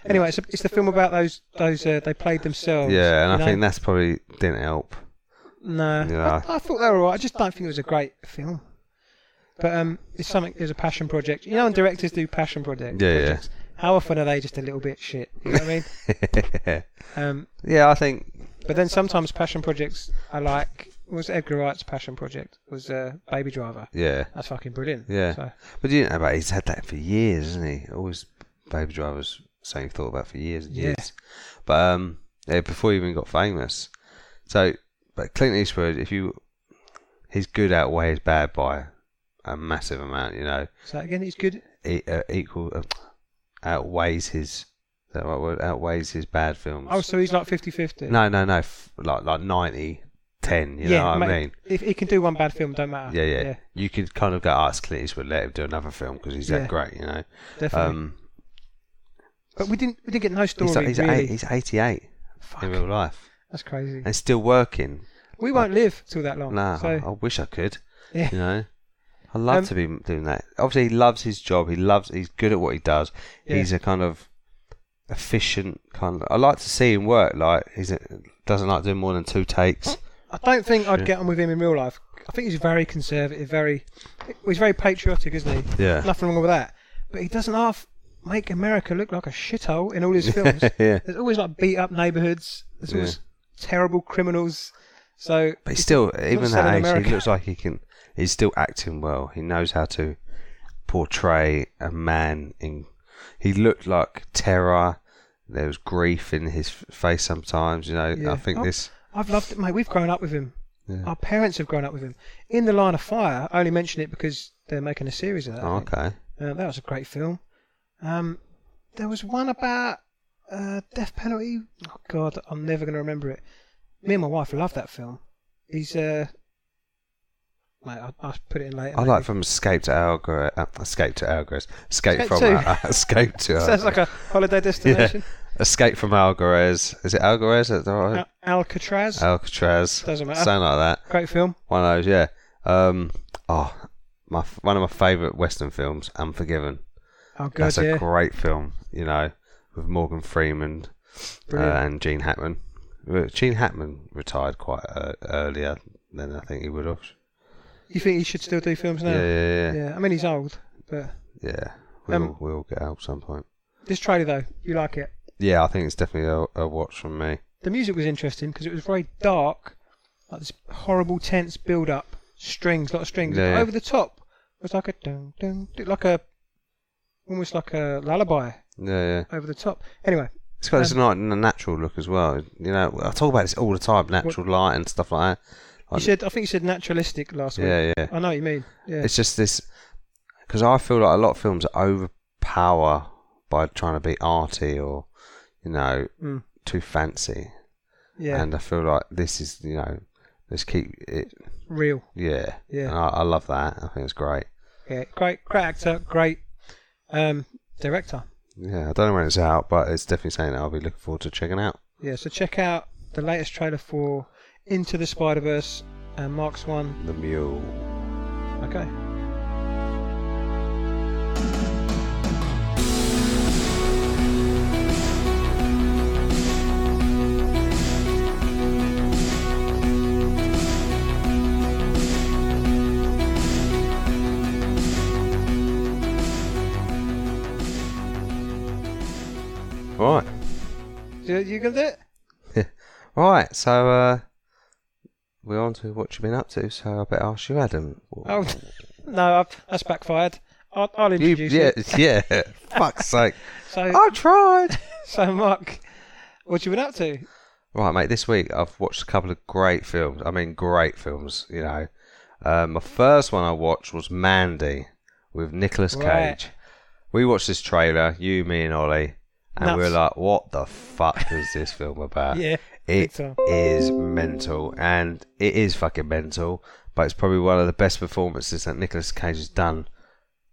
Anyway, it's the film about those they played themselves. Yeah, and I think that's probably didn't help. No, Yeah. I thought they were alright. I just don't think it was a great film. But it's a passion project. You know, when directors do passion projects. Yeah. How often are they just a little bit shit? You know what I mean? Yeah, I think. But then sometimes passion projects are like. Was Edgar Wright's passion project was Baby Driver. Yeah. That's fucking brilliant. Yeah. So. But you know about he's had that for years, hasn't he? Always Baby Driver's something you've thought about for years and years. But before he even got famous. So, but Clint Eastwood, his good outweighs bad by a massive amount, you know. So again, he's good. Outweighs his. Is that the right word? Outweighs his bad films. Oh, so he's like 50-50. No. Like 90-10. You know what I mean? If he can do one bad film, don't matter. Yeah. You could kind of go, it's Clint Eastwood, let him do another film because he's that great, you know. Definitely. But we didn't get no story. He's 88 in real life. That's crazy. And still working. We won't live till that long. Nah, so. I wish I could. Yeah. You know, I'd love to be doing that. Obviously, he loves his job. He's good at what he does. Yeah. He's a kind of efficient kind of. I like to see him work. Like doesn't like doing more than 2 takes. I don't think I'd get on with him in real life. I think he's very conservative, he's very patriotic, isn't he? Yeah. Nothing wrong with that. But he doesn't make America look like a shithole in all his films. Yeah. There's always like beat up neighbourhoods. There's always terrible criminals. So, but he's still, even set that in age, America. he looks like he's still acting well. He knows how to portray a man he looked like terror. There was grief in his face sometimes, you know. Yeah. I think I've loved it, mate. We've grown up with him. Yeah. Our parents have grown up with him. In the Line of Fire, I only mention it because they're making a series of that. Oh, okay. That was a great film. There was one about death penalty. Oh God, I'm never going to remember it. Me and my wife love that film. He's mate, I'll put it in later. I like from Escape to Algarve. Escape to Algarve. Escape to. Sounds like a holiday destination. Yeah. Escape from Algarve. Is it Algarve? Is that right? Alcatraz. Alcatraz. Doesn't matter. Something like that. Great film. One of those, yeah. One of my favourite Western films, Unforgiven. Oh, good. That's a great film, you know, with Morgan Freeman and Gene Hackman. Gene Hackman retired quite earlier than I think he would have. You think he should still do films now? Yeah. I mean, he's old, but yeah, we'll get out at some point. This trailer though, you like it? Yeah, I think it's definitely a watch from me. The music was interesting because it was very dark, like this horrible, tense build-up, a lot of strings. Yeah. Over the top, it was like a dun dun, almost like a lullaby. Yeah. Over the top. Anyway, it's got this a natural look as well. You know, I talk about this all the time, natural light and stuff like that. Like, I think you said naturalistic last week. Yeah. I know what you mean. Yeah. It's just this, because I feel like a lot of films overpower by trying to be arty or, you know, too fancy. Yeah. And I feel like this is, you know, let's keep it real. Yeah. Yeah. And I love that. I think it's great. Yeah, great actor, great director. Yeah, I don't know when it's out, but it's definitely something that I'll be looking forward to checking out. Yeah, so check out the latest trailer for Into the Spider-Verse and Mark's one. The Mule. Okay. Right. You got it? Right, so we're on to what you've been up to, so I better ask you, Adam. Oh, no, that's backfired. I'll introduce you. Yeah, fuck's sake. So, I tried. So, Mark, what you been up to? Right, mate, this week I've watched a couple of great films. I mean, great films, you know. My first one I watched was Mandy with Nicolas Cage. Right. We watched this trailer, you, me and Ollie, and we were like, what the fuck is this film about? Yeah. It is mental, and it is fucking mental, but it's probably one of the best performances that Nicolas Cage has done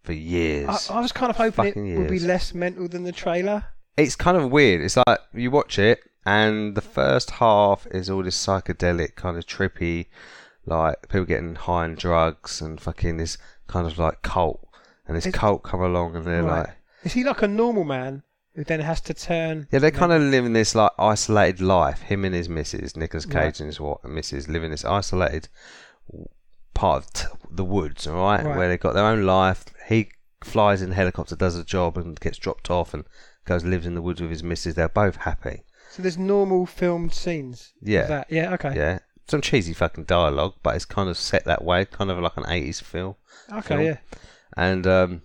for years. I was kind of hoping fucking it would be years. less mental than the trailer. It's kind of weird. It's like, you watch it, and the first half is all this psychedelic, kind of trippy, like people getting high on drugs, and fucking this kind of like cult, and this cult come along, and they're like... Is he like a normal man who then has to turn... Yeah, they kind of live in this like isolated life. Him and his missus, Nicolas Cage and his missus, live in this isolated part of the woods, all right, where they've got their own life. He flies in a helicopter, does a job, and gets dropped off, and lives in the woods with his missus. They're both happy. So there's normal filmed scenes. Yeah. Of that. Yeah. Okay. Yeah. Some cheesy fucking dialogue, but it's kind of set that way, kind of like an 80s film. Okay. Yeah. And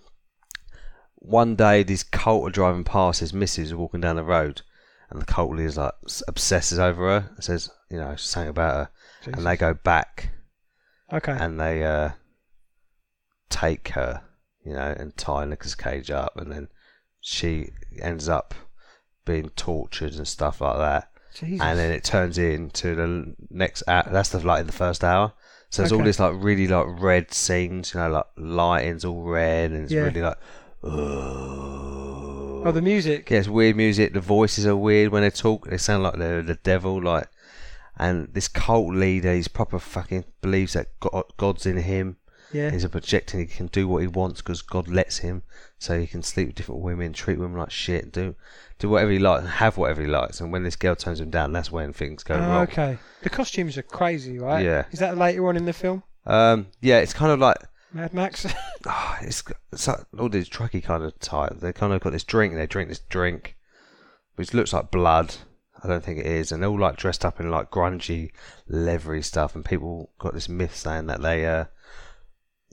one day, this cult are driving past his missus, walking down the road, and the cult leader's like obsesses over her, says, you know, something about her, Jesus. And they go back, and they take her, you know, and tie Nicolas Cage up, and then she ends up being tortured and stuff like that. Jesus. And then it turns into the next hour. That's in the first hour. So there's all this like really like red scenes, you know, like lighting's all red, and it's really like. Oh, the music. Yeah, it's weird music. The voices are weird when they talk. They sound like they're the devil. Like, and this cult leader, he's proper fucking believes that God's in him, Yeah. He's a projector and he can do what he wants because God lets him. So he can sleep with different women, treat women like shit, do whatever he likes and have whatever he likes. And when this girl turns him down, that's when things go wrong. Okay. The costumes are crazy, right? Yeah. Is that later on in the film? Yeah, it's kind of like Mad Max? it's like all these trucky kind of type. They kind of got this drink. They drink this drink, which looks like blood. I don't think it is, and they're all like dressed up in like grungy, leathery stuff. And people got this myth saying that they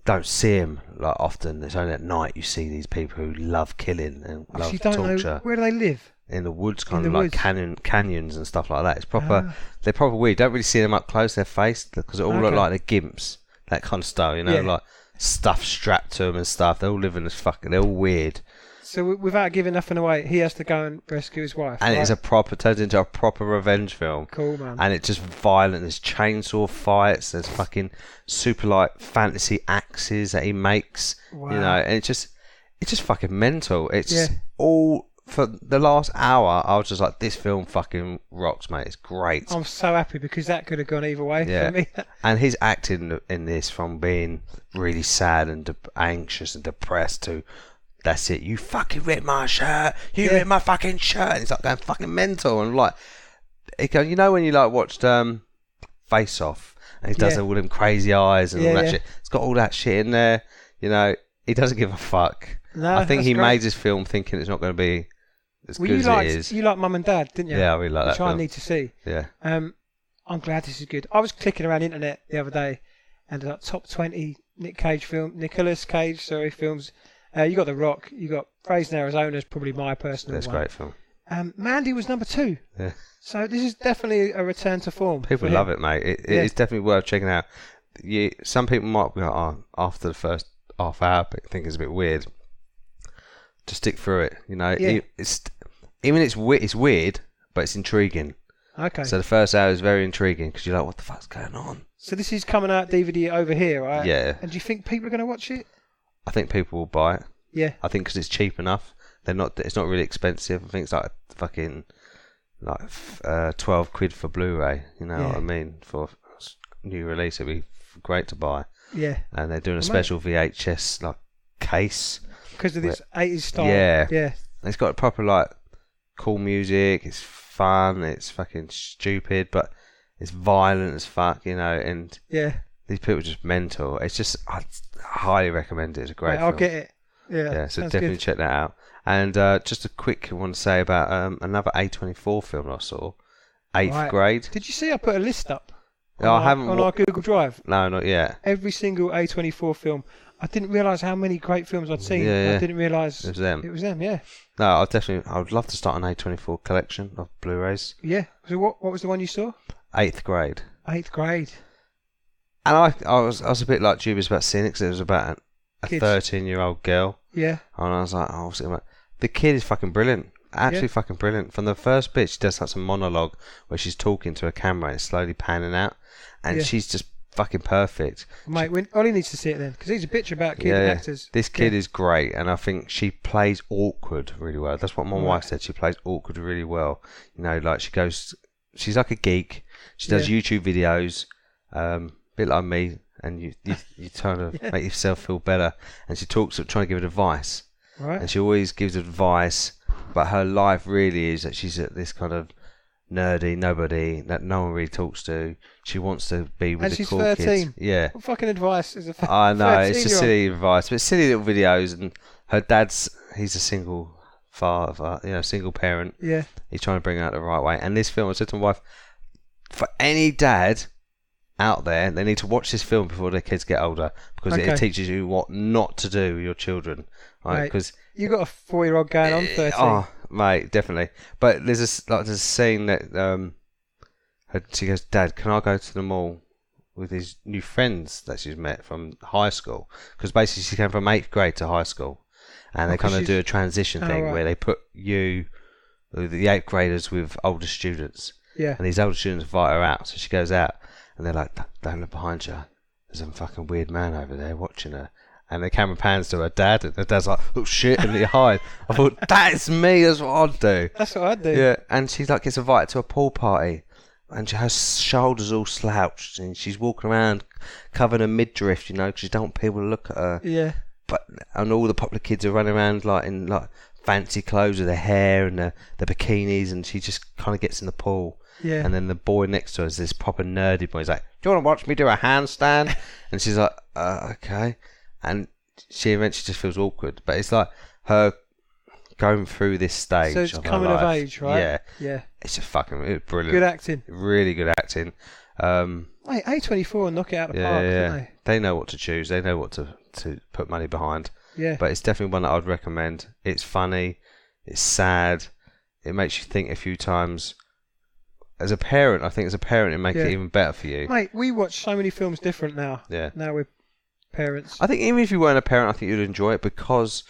don't see them like often. It's only at night you see these people who love killing and love You don't torture. know, where do they live? In the woods, kind In of the like woods. canyons and stuff like that. It's proper. They're proper weird. Don't really see them up close. Their face because they all look like they're gimps, that kind of stuff. You know, Yeah. like stuff strapped to them and stuff. They all live in this fucking. They're all weird. So without giving nothing away, he has to go and rescue his wife. And right? it's turns into a proper revenge film. Cool, man. And it's just violent. There's chainsaw fights. There's fucking super like fantasy axes that he makes. Wow. You know, and it's just fucking mental. It's Yeah. all for the last hour. I was just like, this film fucking rocks, mate. It's great. I'm so happy because that could have gone either way Yeah. for me. And his acting in this, from being really sad and anxious and depressed to, that's it, you fucking ripped my shirt, you ripped my fucking shirt, and it's like going fucking mental. And like, you know when you like watched Face Off and he does all them crazy eyes and all that shit, it's got all that shit in there. You know, he doesn't give a fuck. No, I think that's he great. made this film thinking it's not going to be as good as it is. You liked Mum and Dad, didn't you? Yeah, I really like that Which I film. need to see. Yeah. I'm glad this is good. I was clicking around the internet the other day, and like top 20 Nicolas Cage films. You got The Rock. You got Raised in Arizona is probably my personal That's a one. great film. Mandy was number 2. Yeah. So this is definitely a return to form. People love it, mate. It's definitely worth checking out. Some people might be like, oh, after the first half hour, think it's a bit weird. To stick through it, you know. Yeah. It's weird, but it's intriguing. Okay. So the first hour is very intriguing because you're like, what the fuck's going on? So this is coming out DVD over here, right? Yeah. And do you think people are going to watch it? I think people will buy it. Yeah. I think because it's cheap enough. It's not really expensive. I think it's like fucking like 12 quid for Blu-ray. You know what I mean? For new release, it'd be great to buy. Yeah. And they're doing a special VHS like case. Because of this 80s style. Yeah. Yeah. It's got proper like cool music. It's fun. It's fucking stupid, but it's violent as fuck, you know. And these people are just mental. It's just I highly recommend it. It's a great film. I'll get it. Yeah. So sounds definitely good. check that out. And just a quick one to say about another A24 film I saw, Eighth Grade. Did you see I put a list up? No, I haven't. On our Google Drive. No, not yet. Every single A24 film. I didn't realise how many great films I'd seen. Yeah. I didn't realise It was them. Yeah. No, I would love to start an A24 collection of Blu-rays. Yeah. So what was the one you saw? Eighth Grade. 8th Grade. And I was a bit like dubious about seeing it because it was about a Kids. 13-year-old girl. Yeah. And I was like, oh, what's it about? The kid is fucking brilliant. Absolutely fucking brilliant. From the first bit, she does like some monologue where she's talking to a camera and it's slowly panning out. And she's just fucking perfect. Mate, Ollie needs to see it then, because he's a bitch about kid actors. This kid is great, and I think she plays awkward really well. That's what my wife said. She plays awkward really well. You know, like she's like a geek. She does YouTube videos, bit like me, and you trying to make yourself feel better. And she talks, trying to give advice. Right. And she always gives advice, but her life really is that she's at this kind of nerdy nobody that no one really talks to. She wants to be with And the she's cool 13. kids. Yeah. What fucking advice is a I know, it's 13-year-old? just silly advice, but silly little videos. And her he's a single father, single parent. Yeah. He's trying to bring her out the right way. And this film, I said to my wife, for any dad out there, they need to watch this film before their kids get older, because it teaches you what not to do with your children. Right? Because you got a 4-year-old going on 13. Oh, mate, definitely. But there's a scene that she goes, Dad, can I go to the mall with these new friends that she's met from high school? Because basically she came from 8th grade to high school, and they kind of do a transition thing where they put the 8th graders with older students. Yeah. And these older students invite her out, so she goes out, and they're like, don't look behind you. There's some fucking weird man over there watching her. And the camera pans to her dad, and her dad's like, oh shit, and he hide. I thought, that's me, that's what I'd do. That's what I'd do. Yeah, and she like gets invited to a pool party and her shoulders all slouched, and she's walking around covering her midriff, you know, because she don't want people to look at her. Yeah. And all the popular kids are running around like in like fancy clothes with their hair and their bikinis, and she just kind of gets in the pool. Yeah. And then the boy next to her is this proper nerdy boy. He's like, "Do you want to watch me do a handstand?" And she's like, "Okay." And she eventually just feels awkward, but it's like her going through this stage. So it's of her coming of life. age, right? Yeah. Yeah. It's just fucking brilliant. Good acting. Really good acting. Mate, A24 knock it out of the Yeah, park, yeah. don't they? They know what to choose. They know what to put money behind. Yeah. But it's definitely one that I'd recommend. It's funny. It's sad. It makes you think a few times. As a parent, I think it makes it even better for you. Mate, we watch so many films different now. Yeah. Now we're parents. I think even if you weren't a parent, I think you'd enjoy it because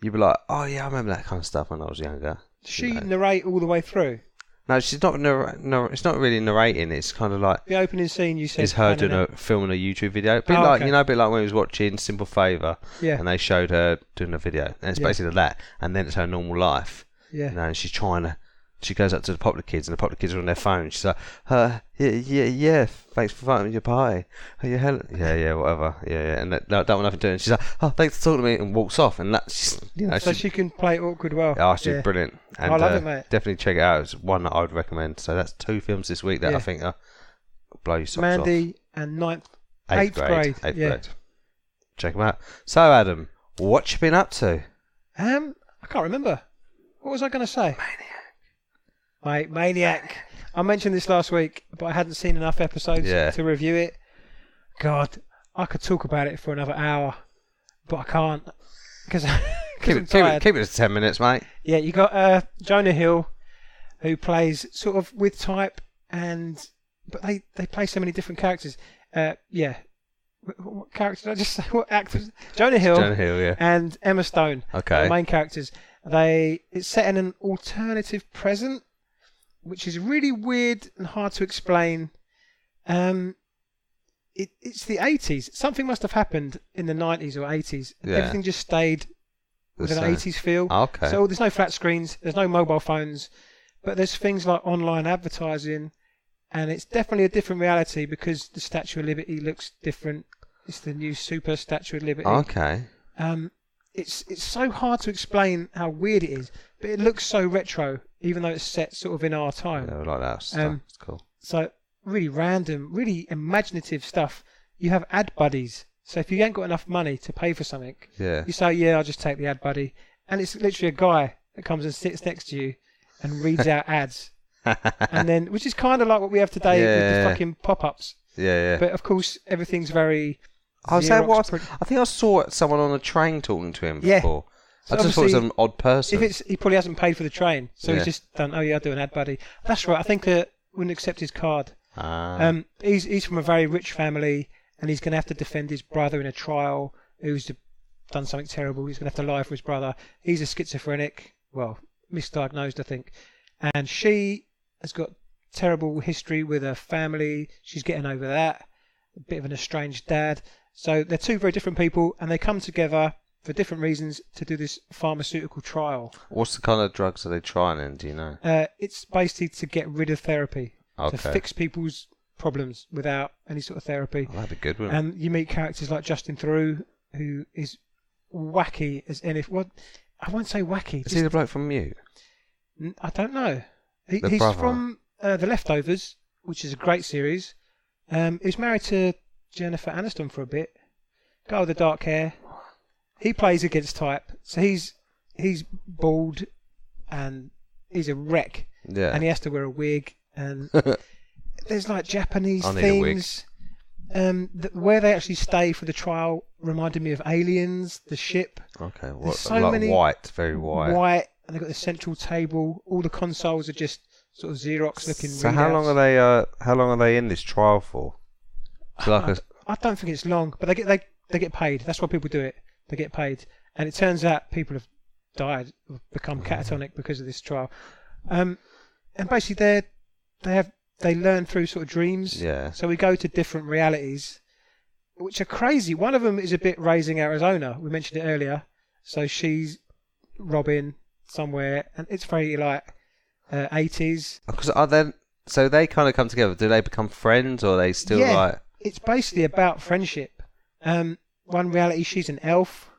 you'd be like, "Oh yeah, I remember that kind of stuff when I was younger." Does she narrate all the way through? No, she's not. It's not really narrating. It's kind of like the opening scene. You said is her filming a YouTube video. Bit like okay. a bit like when we was watching Simple Favour. Yeah. And they showed her doing a video, and it's basically that. And then it's her normal life. Yeah. You know, and she's trying to. She goes up to the popular kids, and the popular kids are on their phone. She's like, yeah, thanks for inviting me to your party. Oh, yeah, whatever. Yeah. And that don't want nothing to do. And she's like, oh, thanks for talking to me, and walks off. And that's, you know. So she can play it awkward well. Oh, she's brilliant. And, I love it, mate. Definitely check it out. It's one that I would recommend. So that's 2 films this week that I think are blow your socks Mandy off. and 8th grade. 8th grade. Check them out. So, Adam, what you been up to? I can't remember. What was I going to say? Maniac. I mentioned this last week, but I hadn't seen enough episodes to review it. God, I could talk about it for another hour, but I can't because keep it to 10 minutes, mate. Yeah, you got Jonah Hill, who plays sort of with type, but they play so many different characters. What character did I just say? What actors? Jonah Hill, and Emma Stone. Okay. The main characters. It's set in an alternative present, which is really weird and hard to explain. It's the 80s. Something must have happened in the 90s or 80s. Yeah. Everything just stayed with an 80s feel. Okay. So there's no flat screens, there's no mobile phones, but there's things like online advertising, and it's definitely a different reality because the Statue of Liberty looks different. It's the new super Statue of Liberty. Okay. It's so hard to explain how weird it is, but it looks so retro, even though it's set sort of in our time. Yeah, I like that stuff. It's cool. So really random, really imaginative stuff. You have ad buddies. So if you ain't got enough money to pay for something, you say, I'll just take the ad buddy. And it's literally a guy that comes and sits next to you and reads out ads. And then, which is kind of like what we have today with the fucking pop-ups. Yeah. But of course, everything's very... I think I saw someone on a train talking to him before. So I just thought it was an odd person. He probably hasn't paid for the train, so he's just done. I'll do an ad buddy. That's right. I think wouldn't accept his card. He's from a very rich family, and he's going to have to defend his brother in a trial. Who's done something terrible? He's going to have to lie for his brother. He's a schizophrenic. Well, misdiagnosed, I think. And she has got terrible history with her family. She's getting over that. A bit of an estranged dad. So they're two very different people, and they come together for different reasons to do this pharmaceutical trial. What's the kind of drugs are they trying in, do you know? It's basically to get rid of therapy. Okay. To fix people's problems without any sort of therapy. Oh, that'd be good, wouldn't it? And you meet characters like Justin Theroux, who is wacky as any... Well, I won't say wacky. Is he the bloke from Mute? I don't know. He's from The Leftovers, which is a great series. He was married to Jennifer Aniston for a bit. Guy with the dark hair. He plays against type. So he's bald and he's a wreck. Yeah. And he has to wear a wig. And there's like Japanese I need themes. Where they actually stay for the trial reminded me of Aliens, the ship. Okay. White, very white. White, and they've got the central table. All the consoles are just sort of Xerox looking. So readouts. how long are they in this trial for? I don't think it's long, but they get paid. That's why people do it. They get paid, and it turns out people have died, have become catatonic because of this trial. And basically they learn through sort of dreams. Yeah. So we go to different realities, which are crazy. One of them is a bit Raising Arizona. We mentioned it earlier. So she's Robin somewhere, and it's very like 80s. Because are there So they kind of come together. Do they become friends, or are they still Yeah. like? It's basically about friendship. One reality, she's an elf,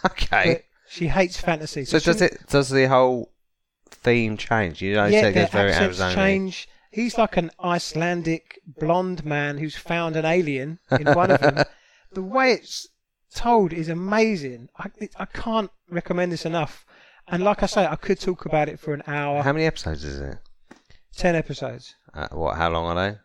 Okay. but she hates fantasy. So does the whole theme change? You know, you Yeah, said it their gets very accents Amazonian. change. He's like an Icelandic blonde man who's found an alien in one of them. The way it's told is amazing. I can't recommend this enough. And like I say, I could talk about it for an hour. How many episodes is it? 10 episodes. What? How long are they?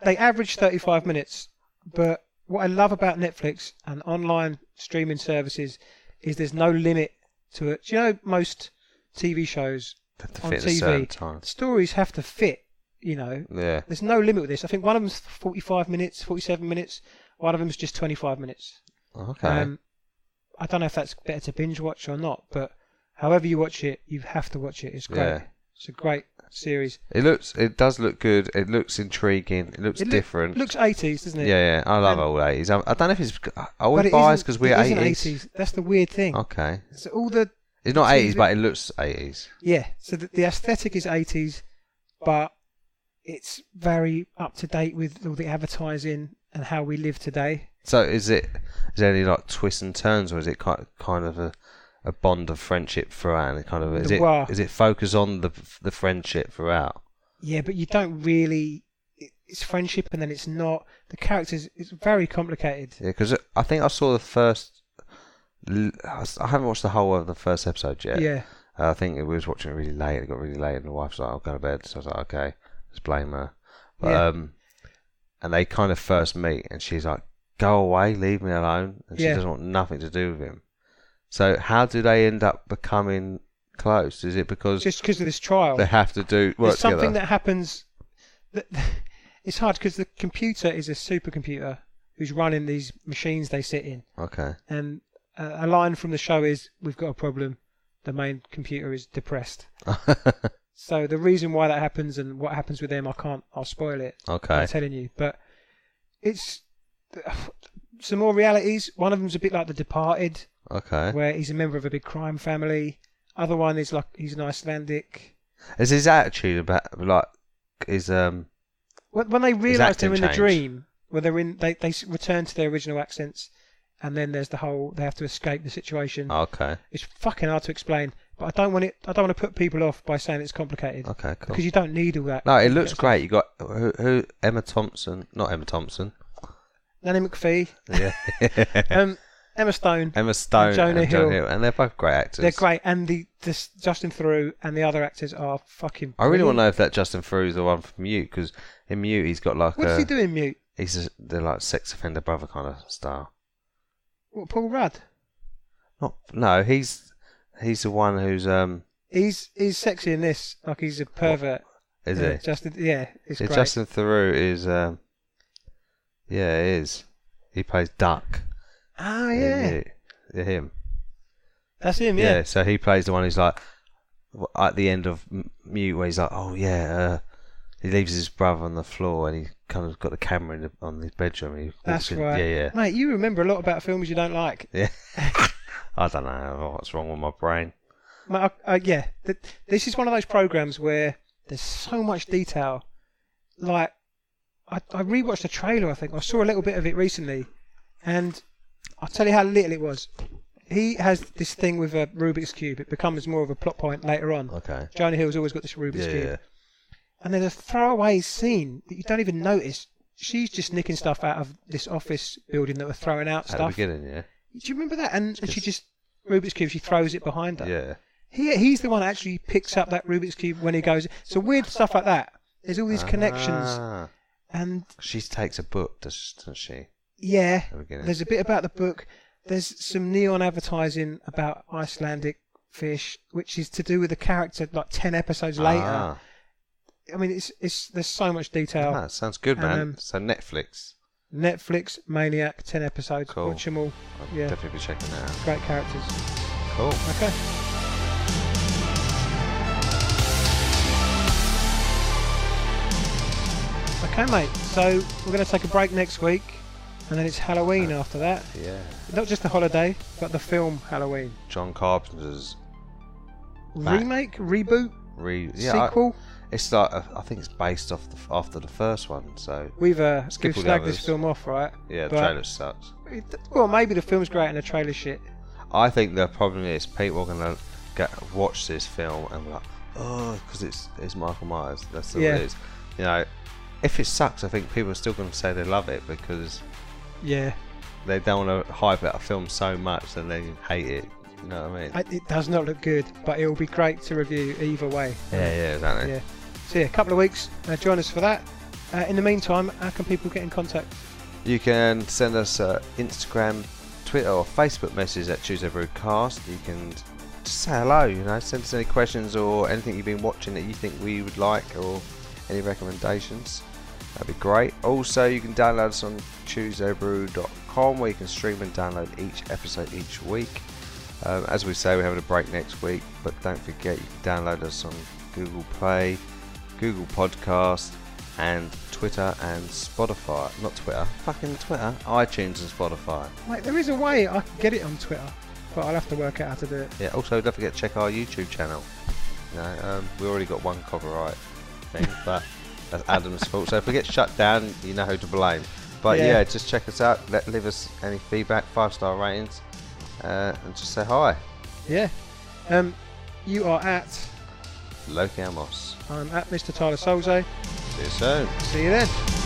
They average 35 minutes, but what I love about Netflix and online streaming services is there's no limit to it. Do you know most TV shows To on fit a certain TV, time. stories have to fit, you know. Yeah. There's no limit with this. I think one of them's 45 minutes, 47 minutes. One of them's just 25 minutes. Okay. I don't know if that's better to binge watch or not, but however you watch it, you have to watch it. It's great. Yeah. It's a great series. It does look good. It looks intriguing. It looks different. It looks 80s, doesn't it? Yeah. I love old 80s. I don't know if it's. I But always it biased isn't- because we're it isn't 80s. 80s. That's the weird thing. Okay. So all the It's not 80s, TV but it looks 80s. yeah. So the aesthetic is 80s, but it's very up to date with all the advertising and how we live today. So is there any like twists and turns, or is it kind of a bond of friendship throughout? And it kind of is it focus on the friendship throughout? Yeah, but you don't really. It's friendship, and then it's not. The characters. It's very complicated. Yeah, because I think I saw the first. I haven't watched the whole of the first episode yet. Yeah. I think we was watching it really late. It got really late, and the wife's like, "I'll go to bed." So I was like, "Okay, let's blame her." But, Yeah. and they kind of first meet, and she's like, "Go away, leave me alone," and she Yeah. doesn't want nothing to do with him. So how do they end up becoming close? Is it because Just because of this trial. they have to work There's something together? that happens. That it's hard because the computer is a supercomputer who's running these machines they sit in. Okay. And a line from the show is, "We've got a problem. The main computer is depressed." So the reason why that happens and what happens with them, I'll spoil it. Okay. I'm telling you. But it's some more realities. One of them's a bit like The Departed, Okay. where he's a member of a big crime family. Other one is like he's an Icelandic. Is his attitude about like is When they realise they're acting in the change? dream, where they return to their original accents, and then there's the whole they have to escape the situation. okay? It's fucking hard to explain, but I don't want to put people off by saying it's complicated. Okay, cool. Because you don't need all that. No, it looks great. You got who? Emma Thompson, not Emma Thompson. Nanny McPhee, Yeah. Emma Stone. Emma Stone, Jonah and Jonah Hill. and they're both great actors. They're great, and this Justin Theroux and the other actors are fucking. I really want to brilliant. know if that Justin Theroux is the one from Mute, because in Mute he's got like What does he do in Mute? they're like sex offender brother kind of style. What, Paul Rudd? No, he's the one who's He's sexy in this, like he's a pervert. is Yeah, he? Justin, yeah, it's Yeah, great. Justin Theroux is yeah, it is. He plays Duck. Ah, in yeah, Mute. Yeah, him. that's him. Yeah. Yeah, So he plays the one who's like at the end of Mute, where he's like, oh yeah, he leaves his brother on the floor, and he kind of got the camera on his bedroom. And he walks that's in. right. Yeah. Mate, you remember a lot about films you don't like. Yeah. I don't know what's wrong with my brain. Mate, yeah, this is one of those programs where there's so much detail. Like, I rewatched the trailer. I think I saw a little bit of it recently, and I'll tell you how little it was. He has this thing with a Rubik's cube. It becomes more of a plot point later on. Okay. Jonah Hill's always got this Rubik's cube. Yeah. And there's a throwaway scene that you don't even notice. She's just nicking stuff out of this office building that were throwing out At the stuff. beginning, yeah. Do you remember that? And she just Rubik's cube. She throws it behind her. Yeah. He's the one that actually picks up that Rubik's cube when he goes. So weird stuff like that. There's all these connections, Ah. and She takes a book, doesn't she? yeah, At the beginning. there's a bit about the book. There's some neon advertising about Icelandic fish, which is to do with the character like 10 episodes later. Ah. I mean, it's there's so much detail. Ah, sounds good, man. And, So Netflix. Netflix, Maniac, 10 episodes. Cool. Watch them all. I'll Yeah. definitely be checking that out. Great characters. Cool. Okay. Okay, mate. So we're going to take a break next week, and then it's Halloween after that. Yeah. Not just the holiday, but the film Halloween. John Carpenter's back. Remake, reboot, Yeah, sequel. It's like I think it's based after the first one. So we've all the snagged this others. film off, right? Yeah, the But trailer sucks. well, maybe the film's great and the trailer's shit. I think the problem is people are gonna watch this film and be like, oh, because it's Michael Myers. That's all it is. You know, if it sucks, I think people are still going to say they love it because they don't want to hype out a film so much and they hate it. You know what I mean? It does not look good, but it will be great to review either way. Yeah, exactly. Yeah. So a couple of weeks. Join us for that. In the meantime, how can people get in contact? You can send us Instagram, Twitter, or Facebook message at Tuesday Broadcast. You can just say hello. You know, send us any questions or anything you've been watching that you think we would like, or any recommendations. That'd be great. Also, you can download us on TuesdayBrew.com, where you can stream and download each episode each week. As we say, we're having a break next week, but don't forget you can download us on Google Play, Google Podcast, and Twitter and Spotify. Not Twitter, fucking Twitter. iTunes and Spotify. Mate, there is a way I can get it on Twitter, but I'll have to work out how to do it. Yeah. Also, don't forget to check our YouTube channel. You know, we already got one copyright thing, but that's Adam's fault. So if we get shut down, you know who to blame. But yeah, just check us out. Leave us any feedback, 5-star ratings, and just say hi. Yeah. You are at Loki Amos. I'm at Mr. Tyler Solze. See you soon. See you then.